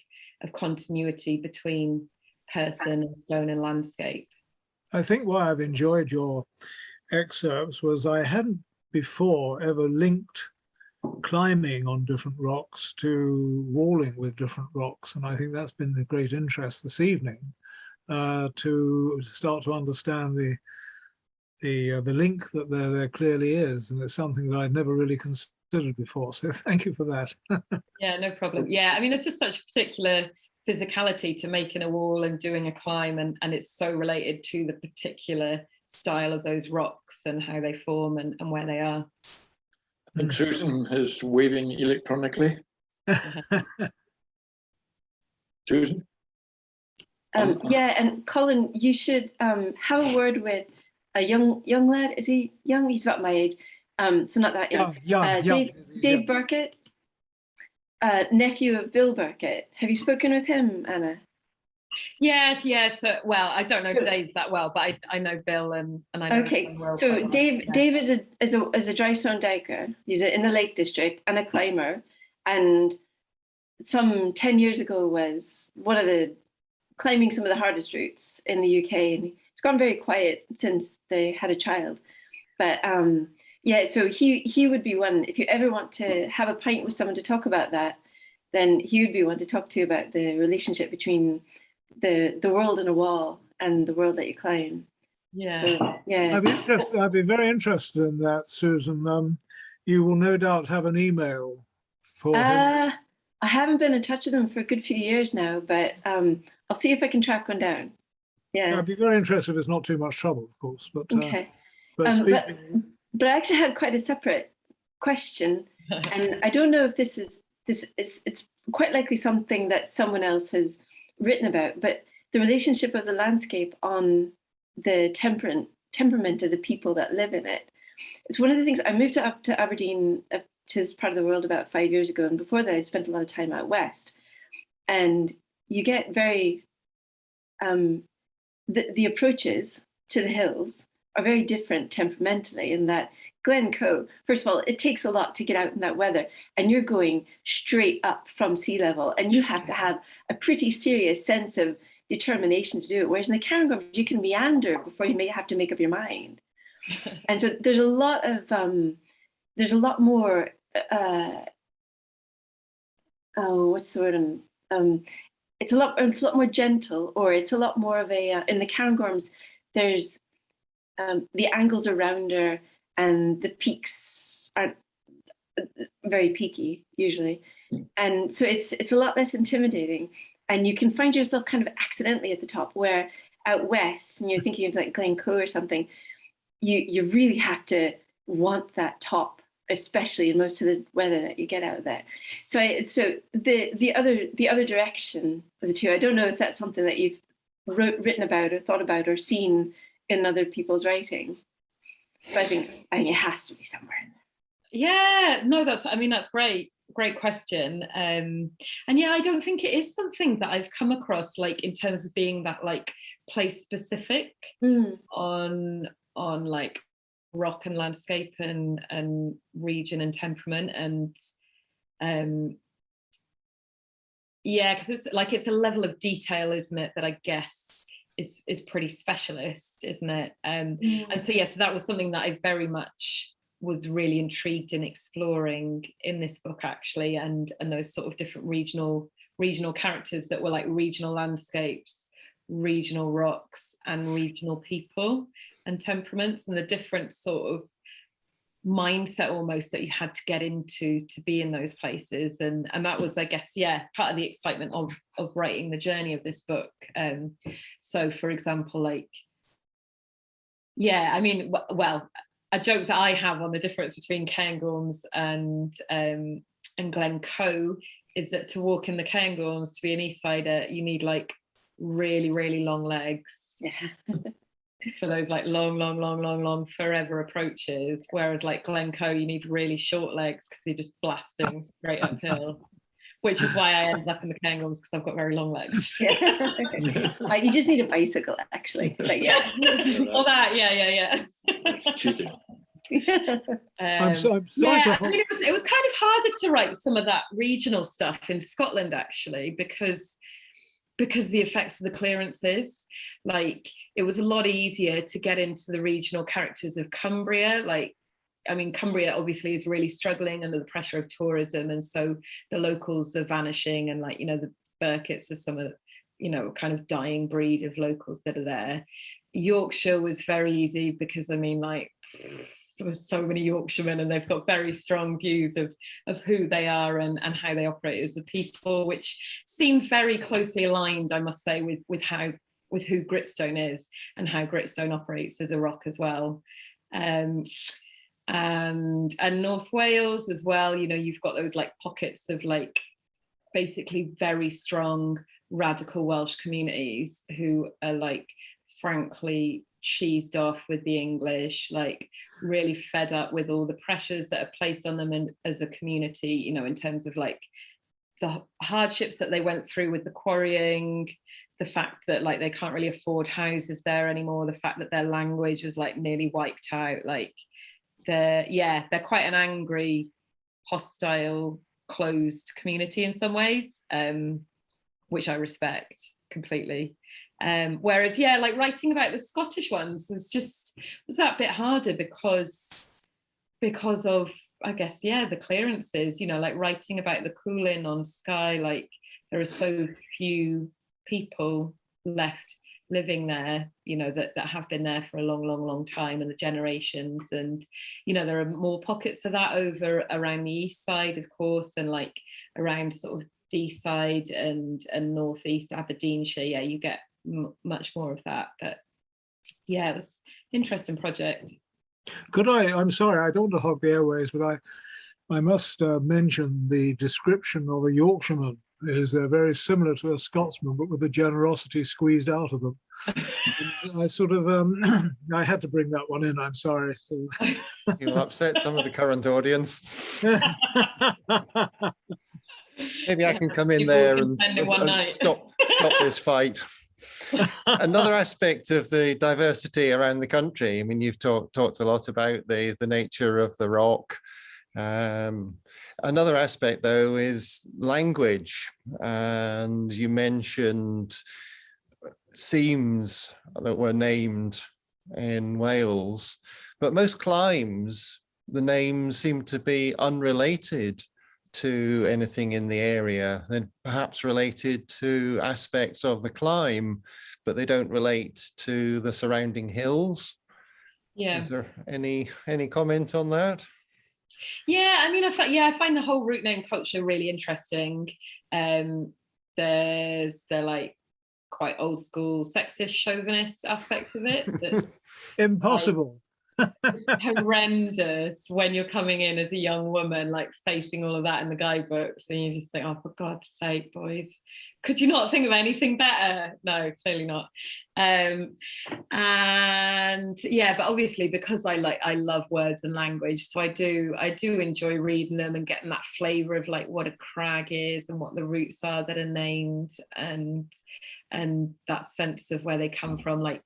continuity between person and stone and landscape. I think why I've enjoyed your excerpts was I hadn't before ever linked climbing on different rocks to walling with different rocks, and I think that's been the great interest this evening, to start to understand the link that there clearly is, and it's something that I'd never really considered before. So thank you for that. Yeah, no problem. Yeah, I mean, there's just such a particular physicality to making a wall and doing a climb, and it's so related to the particular style of those rocks and how they form and where they are. I think Susan is waving electronically. Susan? Yeah, and Colin, you should have a word with a young lad. Is he young? He's about my age, so not that young. Young. Dave Burkett, nephew of Bill Burkett. Have you spoken with him, Anna? Yes. Well, I don't know Dave that well, but I know Bill and I know. Okay, well, so Dave is a dry stone diker. He's in the Lake District and a climber, and some 10 years ago was one of the climbing some of the hardest routes in the UK, and it's gone very quiet since they had a child. But yeah, so he would be one. If you ever want to have a pint with someone to talk about that, then he would be one to talk to you about the relationship between the world in a wall and the world that you climb. Yeah. So, yeah. I'd be very interested in that, Susan. You will no doubt have an email for him. I haven't been in touch with him for a good few years now, but I'll see if I can track one down. Yeah. I'd be very interested if it's not too much trouble, of course. But okay. But I actually had quite a separate question, and I don't know if it's quite likely something that someone else has written about, but the relationship of the landscape on the temperament of the people that live in it. It's one of the things. I moved up to Aberdeen, to this part of the world, about 5 years ago, and before that I'd spent a lot of time out west, and you get very the approaches to the hills are very different temperamentally, in that Glencoe, first of all, it takes a lot to get out in that weather, and you're going straight up from sea level, and you have to have a pretty serious sense of determination to do it. Whereas in the Cairngorms, you can meander before you may have to make up your mind. And so there's a lot more, what's the word? It's a lot more gentle, or it's a lot more of a, in the Cairngorms, there's the angles are rounder, and the peaks aren't very peaky usually. And so it's a lot less intimidating, and you can find yourself kind of accidentally at the top, where out west, and you're thinking of like Glencoe or something, you really have to want that top, especially in most of the weather that you get out there. So the other direction of the two, I don't know if that's something that you've written about or thought about or seen in other people's writing, but I think it has to be somewhere in there. Yeah, no, that's great question. And yeah, I don't think it is something that I've come across, like in terms of being that like place specific on like rock and landscape and region and temperament, and yeah, because it's a level of detail, isn't it, that I guess is pretty specialist, isn't it? And so yeah, so that was something that I very much was really intrigued in exploring in this book, actually, and those sort of different regional characters that were like regional landscapes, regional rocks, and regional people and temperaments, and the different sort of mindset almost that you had to get into to be in those places. And that was, I guess, yeah, part of the excitement of writing the journey of this book. So for example, like, yeah, I mean, well, a joke that I have on the difference between Cairngorms and Glencoe is that to walk in the Cairngorms, to be an East Sider, you need like really, really long legs. Yeah. For those like long forever approaches, whereas like Glencoe, you need really short legs because you're just blasting straight uphill, which is why I ended up in the Cairngorms, because I've got very long legs. Yeah. You just need a bicycle, actually. But yeah. All that, yeah. Cheating. I'm sorry yeah, I mean, it was kind of harder to write some of that regional stuff in Scotland, actually, because the effects of the clearances. Like, it was a lot easier to get into the regional characters of Cumbria. Like, I mean, Cumbria obviously is really struggling under the pressure of tourism, and so the locals are vanishing, and like, you know, the Burketts are some of, you know, kind of dying breed of locals that are there. Yorkshire was very easy because, I mean, like, there's so many Yorkshiremen, and they've got very strong views of who they are and how they operate as a people, which seemed very closely aligned, I must say, with who Gritstone is and how Gritstone operates as a rock as well. And North Wales as well, you know, you've got those like pockets of like basically very strong radical Welsh communities who are like frankly cheesed off with the English, like really fed up with all the pressures that are placed on them and as a community, you know, in terms of like the hardships that they went through with the quarrying, the fact that like they can't really afford houses there anymore, the fact that their language was like nearly wiped out. Like they're quite an angry, hostile, closed community in some ways, which I respect completely. Whereas, like writing about the Scottish ones was that bit harder because of, I guess, the clearances, you know, like writing about the Coolin on Skye, like there are so few people left living there, you know, that have been there for a long time, and the generations. And, you know, there are more pockets of that over around the east side, of course, and like around sort of Deeside and northeast Aberdeenshire. Yeah, you get much more of that. But yeah, it was an interesting project. I'm sorry, I don't want to hog the airways, but I must mention the description of a Yorkshireman is they're very similar to a Scotsman, but with the generosity squeezed out of them. I sort of, I had to bring that one in, I'm sorry. So. You'll upset some of the current audience. Maybe I can come in there and stop this fight. Another aspect of the diversity around the country, I mean, you've talked a lot about the nature of the rock. Another aspect, though, is language. And you mentioned seams that were named in Wales, but most climbs, the names seem to be unrelated to anything in the area, then perhaps related to aspects of the climb, but they don't relate to the surrounding hills. Yeah. Is there any comment on that? Yeah, I mean, I find the whole route name culture really interesting. There's the like quite old school sexist chauvinist aspect of it. Impossible. Horrendous when you're coming in as a young woman, like facing all of that in the guidebooks, and you just think, oh, for God's sake, boys, could you not think of anything better? No, clearly not. And yeah, but obviously because I love words and language, so I do enjoy reading them and getting that flavour of like what a crag is and what the roots are that are named, and that sense of where they come from. Like,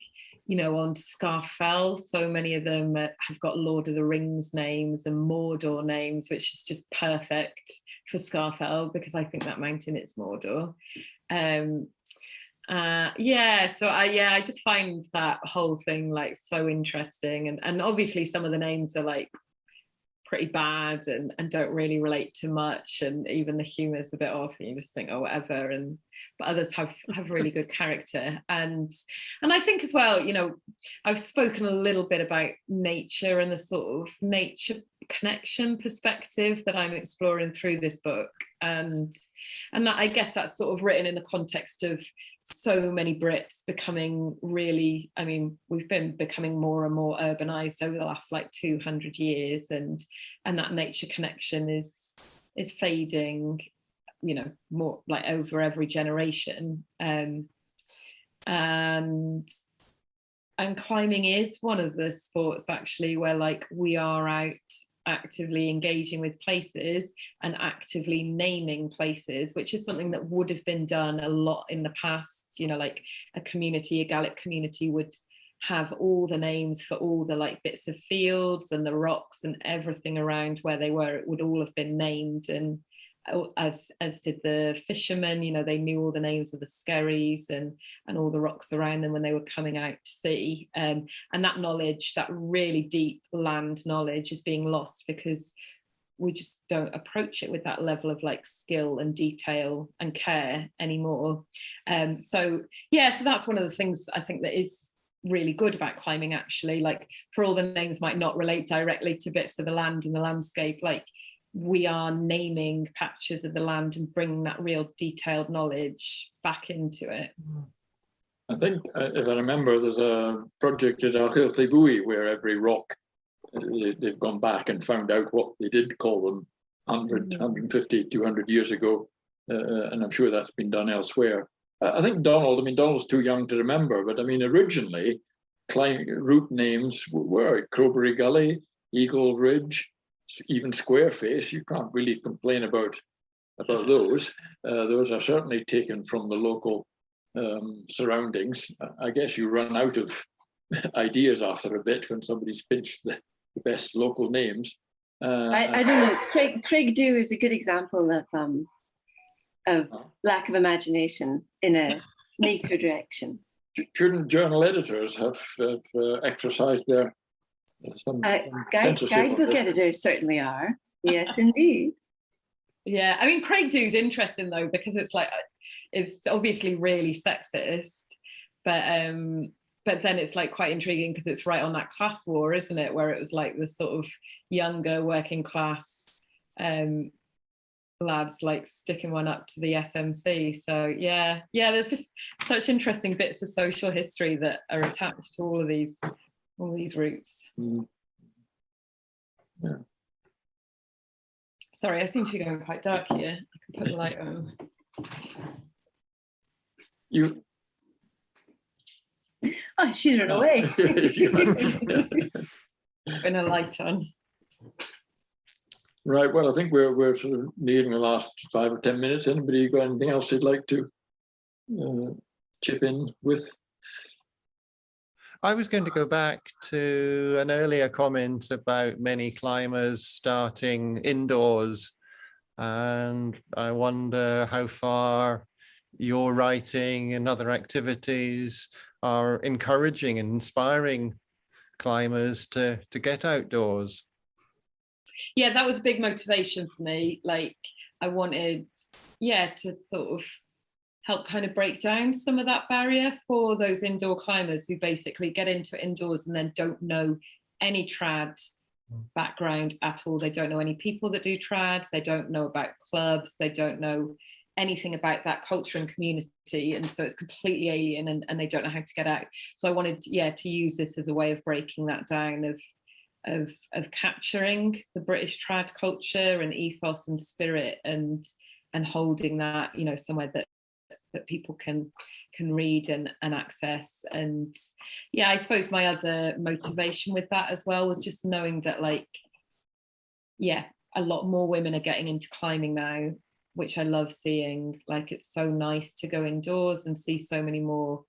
you know, on Scafell, so many of them have got Lord of the Rings names and Mordor names, which is just perfect for Scafell because I think that mountain is Mordor. I just find that whole thing like so interesting, and obviously some of the names are like pretty bad and don't really relate to much, and even the humor's a bit off and you just think, oh, whatever. But others have really good character, and I think as well, you know, I've spoken a little bit about nature and the sort of nature connection perspective that I'm exploring through this book, and that, I guess that's sort of written in the context of so many Brits becoming really, I mean, we've been becoming more and more urbanized over the last like 200 years, and that nature connection is fading, you know, more like over every generation. And climbing is one of the sports actually where like we are out actively engaging with places and actively naming places, which is something that would have been done a lot in the past. You know, like a Gaelic community would have all the names for all the like bits of fields and the rocks and everything around where they were. It would all have been named, and as did the fishermen. You know, they knew all the names of the skerries and all the rocks around them when they were coming out to sea. And that knowledge, that really deep land knowledge, is being lost because we just don't approach it with that level of like skill and detail and care anymore. So that's one of the things I think that is really good about climbing, actually. Like, for all the names might not relate directly to bits of the land and the landscape, like we are naming patches of the land and bringing that real detailed knowledge back into it. I think, if I remember, there's a project at Achiltebui where every rock, they've gone back and found out what they did call them 100, 150, 200 years ago. and I'm sure that's been done elsewhere. I think Donald, I mean, Donald's too young to remember, but I mean, originally, route names were Crowberry Gully, Eagle Ridge, even Squareface. You can't really complain about those. Those are certainly taken from the local surroundings. I guess you run out of ideas after a bit when somebody's pinched the best local names. I don't know. Craig Dew is a good example of lack of imagination in a nature direction. Shouldn't journal editors have exercised their some guidebook editors certainly are. Yes, indeed. Yeah, I mean, Craig Dew's interesting though, because it's like, it's obviously really sexist, but then it's like quite intriguing because it's right on that class war, isn't it? Where it was like the sort of younger working class lads like sticking one up to the SMC. So yeah, there's just such interesting bits of social history that are attached to all of these routes. Mm. Yeah. Sorry, I seem to be going quite dark here. I can put the light on. Oh, she's run away. Putting a light on. Right. Well, I think we're sort of nearing the last 5 or 10 minutes. Anybody got anything else they'd like to chip in with? I was going to go back to an earlier comment about many climbers starting indoors, and I wonder how far your writing and other activities are encouraging and inspiring climbers to get outdoors. Yeah, that was a big motivation for me. Like, I wanted, to sort of help kind of break down some of that barrier for those indoor climbers who basically get into it indoors and then don't know any trad background at all. They don't know any people that do trad. They don't know about clubs. They don't know anything about that culture and community. And so it's completely alien and they don't know how to get out. So I wanted, to use this as a way of breaking that down, of capturing the British trad culture and ethos and spirit and holding that, somewhere that people can read and access. And I suppose my other motivation with that as well was just knowing that a lot more women are getting into climbing now, which I love seeing. Like, it's so nice to go indoors and see so many more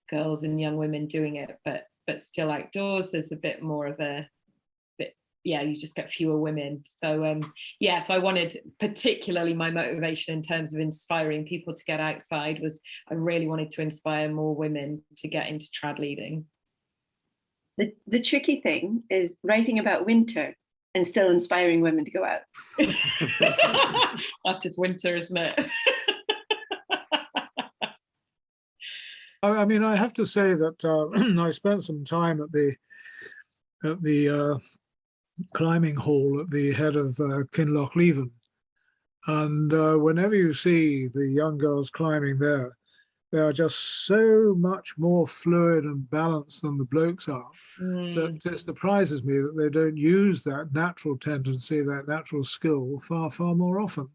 girls and young women doing it, but still outdoors there's a bit more of you just get fewer women. So so I wanted, particularly my motivation in terms of inspiring people to get outside was I really wanted to inspire more women to get into trad leading. The tricky thing is writing about winter and still inspiring women to go out. That's just winter, isn't it? I mean, I have to say that I spent some time at the climbing hall at the head of Kinloch Leven, and whenever you see the young girls climbing there, they are just so much more fluid and balanced than the blokes are. That it surprises me that they don't use that natural tendency, that natural skill far more often.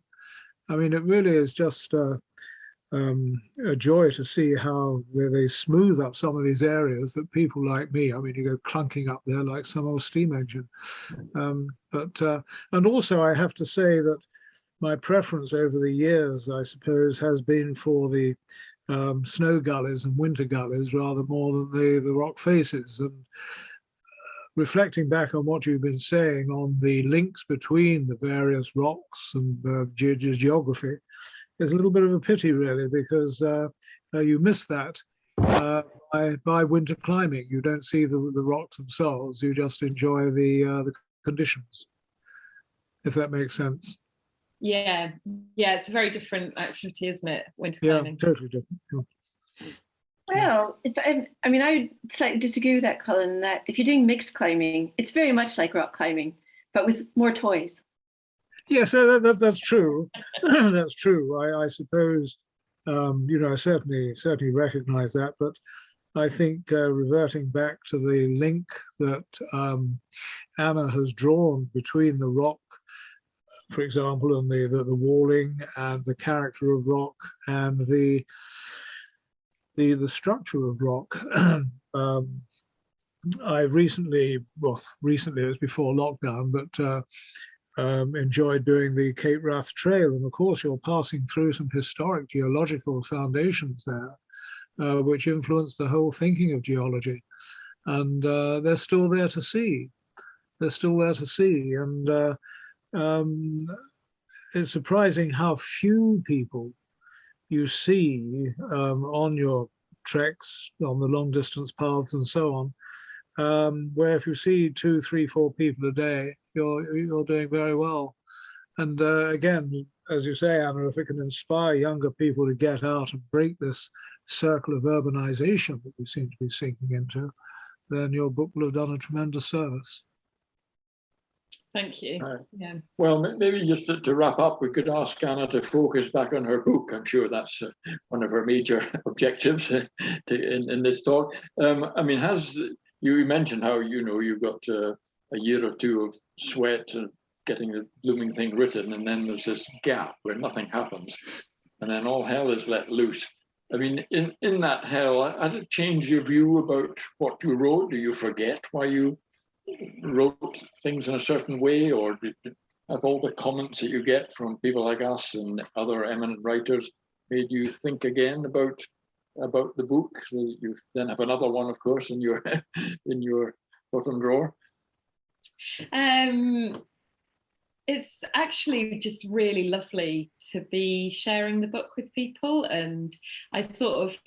I mean, it really is just a joy to see how they smooth up some of these areas that people like me, I mean, you go clunking up there like some old steam engine. And also I have to say that my preference over the years, I suppose, has been for the snow gullies and winter gullies rather more than the rock faces. And reflecting back on what you've been saying on the links between the various rocks and geography, is a little bit of a pity, really, because you miss that by winter climbing. You don't see the rocks themselves, you just enjoy the conditions, if that makes sense. Yeah, it's a very different activity, isn't it, winter climbing? Yeah, totally different. Yeah. Well, I mean, I would slightly disagree with that, Colin, that if you're doing mixed climbing, it's very much like rock climbing, but with more toys. Yes, that's true. That's true. I suppose, I certainly recognize that, but I think reverting back to the link that Anna has drawn between the rock for example, and the walling and the character of rock and the structure of rock. I recently, well, recently it was before lockdown, but enjoyed doing the Cape Wrath Trail, and of course you're passing through some historic geological foundations there, which influenced the whole thinking of geology, and they're still there to see. They're still there to see, and it's surprising how few people you see on your treks, on the long distance paths and so on, where if you see 2, 3, 4 people a day, you're doing very well. And again, as you say, Anna, if it can inspire younger people to get out and break this circle of urbanization that we seem to be sinking into, then your book will have done a tremendous service. Thank you. Yeah. Well, maybe just to wrap up, we could ask Anna to focus back on her book. I'm sure that's one of her major objectives in this talk. I mean, you mentioned how, you know, you've got a year or two of sweat and getting the blooming thing written, and then there's this gap where nothing happens, and then all hell is let loose. I mean, in that hell, has it changed your view about what you wrote? Do you forget why you wrote things in a certain way, or have all the comments that you get from people like us and other eminent writers made you think again about the book? So you then have another one, of course, in your in your bottom drawer. It's actually just really lovely to be sharing the book with people, and I suppose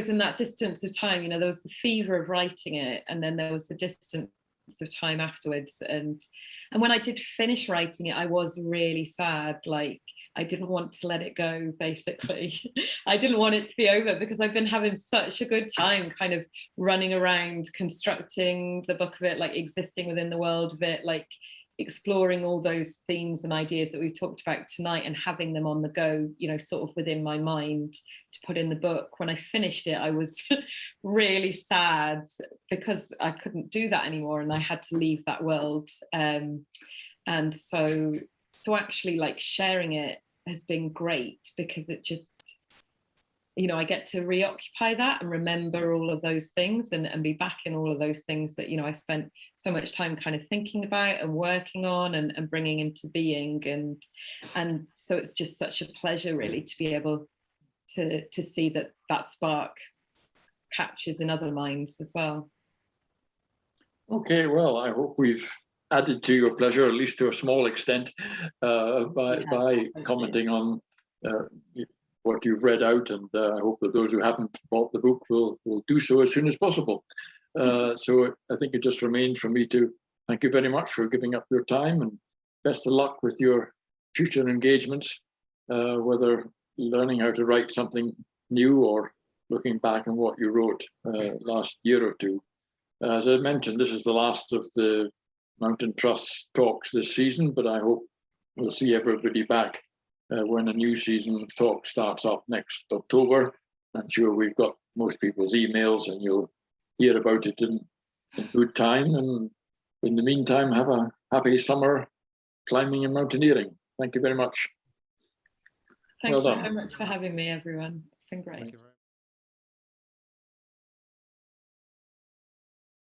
in that distance of time, you know, there was the fever of writing it, and then there was the distance of time afterwards, and when I did finish writing it, I was really sad. Like, I didn't want to let it go, basically. I didn't want it to be over, because I've been having such a good time kind of running around constructing the book of it, like existing within the world of it, like exploring all those themes and ideas that we've talked about tonight, and having them on the go, you know, sort of within my mind to put in the book. When I finished it, I was really sad because I couldn't do that anymore, and I had to leave that world. And so actually, like, sharing it has been great, because it just, you know, I get to reoccupy that and remember all of those things, and be back in all of those things that, you know, I spent so much time kind of thinking about and working on and bringing into being. And so it's just such a pleasure, really, to be able to see that spark catches in other minds as well. Okay, well, I hope we've added to your pleasure, at least to a small extent, by commenting on what you've read out, and I hope that those who haven't bought the book will do so as soon as possible. So I think it just remains for me to thank you very much for giving up your time, and best of luck with your future engagements, whether learning how to write something new or looking back on what you wrote last year or two. As I mentioned, this is the last of the Mountain Trust talks this season, but I hope we'll see everybody back when a new season of talk starts up next October. I'm sure we've got most people's emails, and you'll hear about it in good time. And in the meantime, have a happy summer climbing and mountaineering. Thank you very much. Thank you so much for having me, everyone. It's been great.